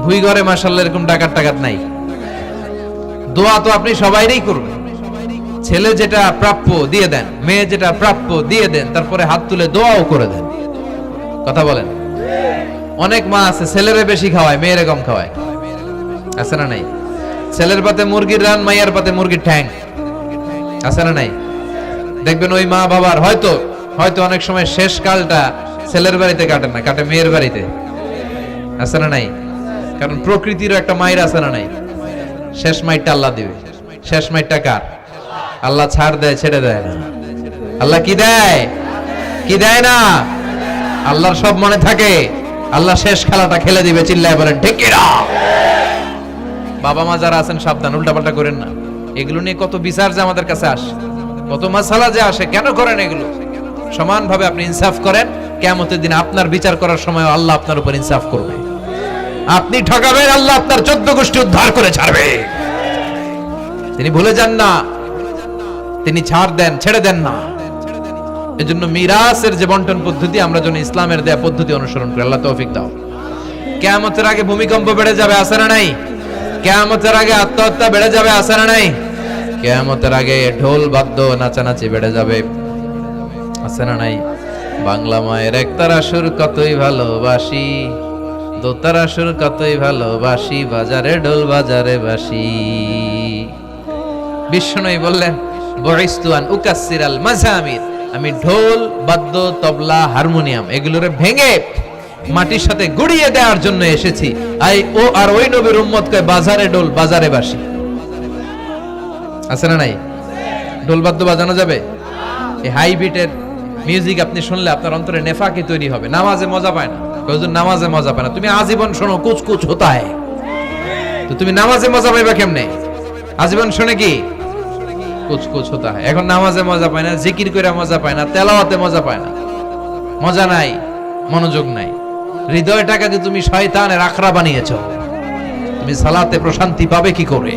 A: ভুই ঘরে মাশাআল্লাহ এরকম ডাকাত টাকাত নাই। দোয়া তো আপনি সবাইরই করবেন। ছেলে যেটা প্রাপ্য দিয়ে দেন, মেয়ে যেটা প্রাপ্য দিয়ে দেন, তারপরে হাত তুলে দোয়াও করে দেন। কথা বলেন। অনেক মা আছে ছেলেরে বেশি খাওয়ায়, মেয়েরে কম খাওয়ায়, আছে না নাই? ছেলের পাতে মুরগির রান, মাইয়ার পাতে মুরগির ঠ্যাং, আছে না নাই? দেখবেন ওই মা বাবার হয়তো অনেক সময় শেষ কালটা ছেলের বাড়িতে কাটে না, কাটে মেয়ের বাড়িতে, আছে না নাই? কারণ প্রকৃতিরও একটা মায়ের আছে না নাই? শেষ মাইরটা আল্লাহ দিবে। শেষ মাইরটা কার? আল্লাহ ছাড় দেয়, ছেড়ে দেয় না। আল্লাহ কি দেয়? কি দেয় না? আল্লাহর সব মনে থাকে। আল্লাহ শেষ খেলাটা খেলে দিবে, চিল্লায় বলেন ঠিক কি না? বাবা মা যারা আছেন সাবধান, উল্টাপাল্টা করেন না। এগুলো নিয়ে কত বিচার যে আমাদের কাছে আসে, কত মাসালা যে আসে, কেন করেন এগুলো? সমানভাবে আপনি ইনসাফ করেন, কিয়ামতের দিন আপনার বিচার করার সময় আল্লাহ আপনার উপর ইনসাফ করবে। আপনি ঠকাবেন, আল্লাহ আপনার 14 গোষ্ঠী উদ্ধার করে ছাড়বে। তিনি ভুলে যান না, তিনি ছাড় দেন, ছেড়ে দেন না। এজন্য মিরাসের যে বন্টন পদ্ধতি, আমরা যেন ইসলামের দেয়া পদ্ধতি অনুসরণ করি। আল্লাহ তৌফিক দাও। কিয়ামতের আগে ভূমিকম্প বেড়ে যাবে, আছে না নাই? কিয়ামতের আগে আত্মহত্যা বেড়ে যাবে, আছে না নাই? কিয়ামতের আগে ঢোল বাদ্য নাচানাচি বেড়ে যাবে, আছে না নাই? বাংলা মায়ের একতারা সুর কতই ভালোবাসি, দোতারা সুর কতই ভালোবাসি, বাজারে ঢোল বাজারে বাসি। বিষ্ণুই বললেন বইস্তু আন উকাসসিরাল মাযামির, আমি ঢোল বাদ্য তবলা হারমোনিয়াম এগুলোরে ভেঙে মাটির সাথে গুড়িয়ে দেওয়ার জন্য এসেছি। আর ওই নবীর উম্মত কয় বাজারে ঢোল বাজারে বাসি, আছে না নাই? ঢোল বাদ্য বাজানো যাবে? এই হাই বিটের মিউজিক আপনি শুনলে আপনার অন্তরে নেফাকি তৈরি হবে। নামাজে মজা পায় না, হুজুর নামাজে মজা পায় না। তুমি আজীবন শোনো কুচ কুচ হোতা হ্যায়, তো তুমি নামাজে মজা পাইবা কেমনে? আজীবন শুনে কি কুচ কুচ হোতা হ্যায়। এখন নামাজে মজা পায় না, জিকির করে মজা পায় না, তেলাওয়াতে মজা পায় না, মজা নাই, মনোযোগ নাই। হৃদয়টাকে তুমি শয়তানের আখড়া বানিয়েছো, তুমি সালাতে প্রশান্তি পাবে কি করে?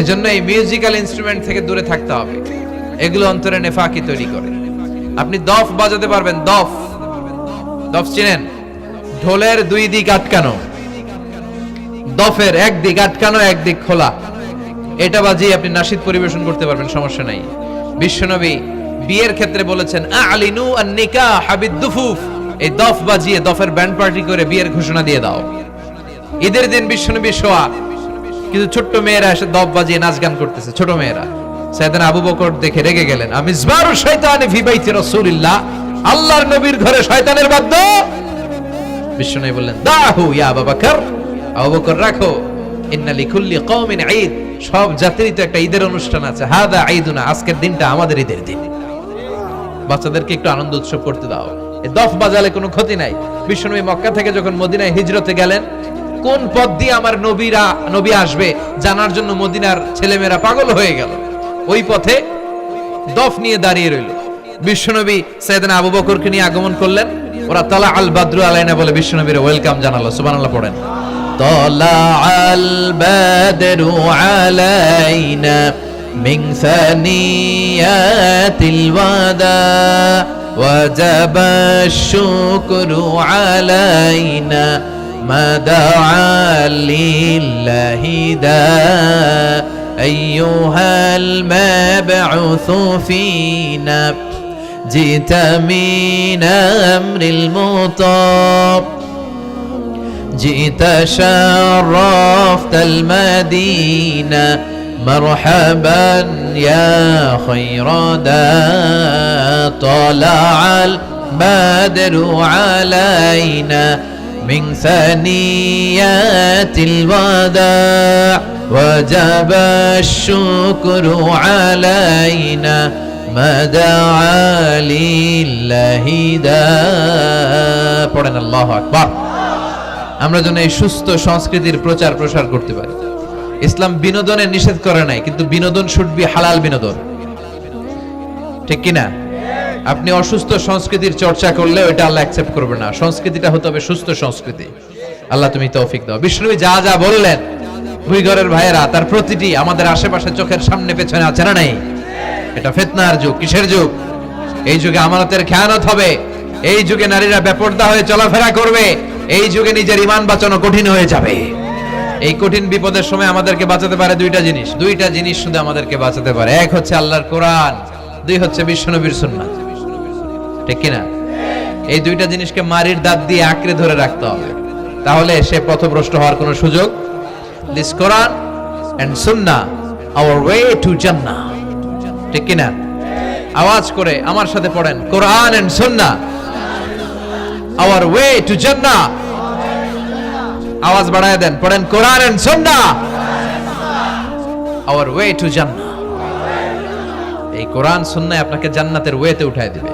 A: এজন্য এই মিউজিক্যাল ইনস্ট্রুমেন্ট থেকে দূরে থাকতে হবে। এগুলো অন্তরে নেফাকি তৈরি করে। আপনি দফ বাজাতে পারবেন? দফ চিনেন? ঢোলের দুই দিক আটকানো, দফের এক দিক আটকানো এক দিক খোলা, এটা বাজিয়ে আপনি নাশিদ পরিবেশন করতে পারবেন, সমস্যা নাই। বিশ্বনবী বিয়ের ক্ষেত্রে বলেছেন আলিনু আন নিকাহ বিদ্দুফুফ, এই দফ বাজিয়ে দফের ব্যান্ড পার্টি করে বিয়ের ঘোষণা দিয়ে দাও। ঈদের দিন বিশ্বনবী শোয়া, কিন্তু ছোট্ট মেয়েরা এসে দফ বাজিয়ে নাচ গান করতেছে, ছোট মেয়েরা। সাইয়েদনা আবু বকর দেখে রেগে গেলেন, আমিজবারু শাইতানি ফি বাইতি রাসূলিল্লাহ, আল্লাহর নবীর ঘরে শয়তানের বাদ্য। বিশ্বনবী বললেন দাহু ইয়া আবু বকর, আবু বকর রাখো, ইন্না লিকুল্লি কওমিন ঈদ, সব জাতিরই তো একটা ঈদের অনুষ্ঠান আছে, হাদা ঈদুনা, আজকের দিনটা আমাদের ঈদের দিন, বাচ্চাদেরকে একটু আনন্দ উৎসব করতে দাও। এই দফ বাজালে কোনো ক্ষতি নাই। বিশ্বনবী মক্কা থেকে যখন মদিনায় হিজরতে গেলেন, কোন পথ দিয়ে আমার নবী আসবে জানার জন্য মদিনার ছেলেমেয়েরা পাগল হয়ে গেল। ওই পথে দফ নিয়ে দাঁড়িয়ে রইল। বিশ্বনবী সাইয়েদনা আবু বকরকে নিয়ে আগমন করলেন। ওরা তালা আল বাদরু আলাইনা বলে বিশ্বনবীর ওয়েলকাম জানালো। সুবহানাল্লাহ পড়েন। তালা আল বাদরু আলাইনা মিন সানিয়াতিল ওয়াদা ওয়াজাবা শুকরু আলাইনা মা দাআ লিল্লাহি দা أيها المبعوث فينا جئت من أمر المطاب جئت شرفت المدينة مرحبا يا خير دا طلع البدر علينا من ثنيات الوداع وجب الشكر علينا ما دعا لله دا পড়েন আল্লাহু আকবার। আমরা যেন এই সুস্থ সংস্কৃতির প্রচার প্রসার করতে পারি। ইসলাম বিনোদনের নিষেধ করে নাই, কিন্তু বিনোদন শুড বি হালাল বিনোদন, ঠিক কিনা? আপনি অসুস্থ সংস্কৃতির চর্চা করলে ওইটা আল্লাহ অ্যাকসেপ্ট করবে না। সংস্কৃতিটা হতে হবে সুস্থ সংস্কৃতি। আল্লাহ তুমি তৌফিক দাও। বিষ্ণুবী যা যা বললেন, ভুইঘরের ভাইয়েরা, তার প্রতিটি আমাদের আশেপাশে চোখের সামনে পেছনে আছে না নেই? এটা ফিতনার যুগ। কিসের যুগ? এই যুগে আমানতের খেয়ানত হবে, এই যুগে নারীরা বেপরদা হয়ে চলাফেরা করবে, এই যুগে নিজের ঈমান বাঁচানো কঠিন হয়ে যাবে। এই কঠিন বিপদের সময় আমাদেরকে বাঁচাতে পারে দুইটা জিনিস শুধু আমাদেরকে বাঁচাতে পারে। এক হচ্ছে আল্লাহর কোরআন, দুই হচ্ছে বিশ্বনবীর সুন্নাত। ঠিক কিনা? এই দুইটা জিনিসকে মারির দাঁত দিয়ে আঁকড়ে ধরে রাখতে হবে, তাহলে সে পথভ্রষ্ট হওয়ার কোনো সুযোগ। This Quran and Sunnah hour way to জান্নাহ। ঠিক কিনা? আওয়াজ করে আমার সাথে পড়েন, কোরআন and Sunnah hour way to জান্নাহ। আওয়াজ বাড়ায় দেন, পড়েন, কোরআন and Sunnah hour way to জান্নাহ। এই কোরআন সুন্নাহ আপনাকে জান্নাতের ওয়েতে উঠায় দিবে,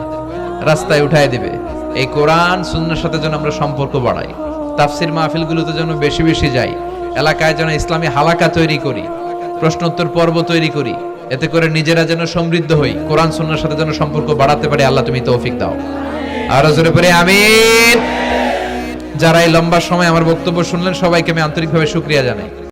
A: রাস্তায় উঠায় দিবে। এই কোরআন সুন্নাহর সাথে যেন আমরা সম্পর্ক বাড়াই, তাফসির মাহফিলগুলোতে যেন বেশি বেশি যাই, এলাকায় যেন ইসলামী হালাকা তৈরি করি, প্রশ্ন উত্তর পর্ব তৈরি করি, এতে করে নিজেরা যেন সমৃদ্ধ হই, কোরআন সুন্নাহর সাথে যেন সম্পর্ক বাড়াতে পারি। আল্লাহ তুমি তৌফিক দাও। আর জোরে পড়ে আমিন। যারা এই লম্বা সময় আমার বক্তব্য শুনলেন, সবাইকে আমি আন্তরিকভাবে শুকরিয়া জানাই।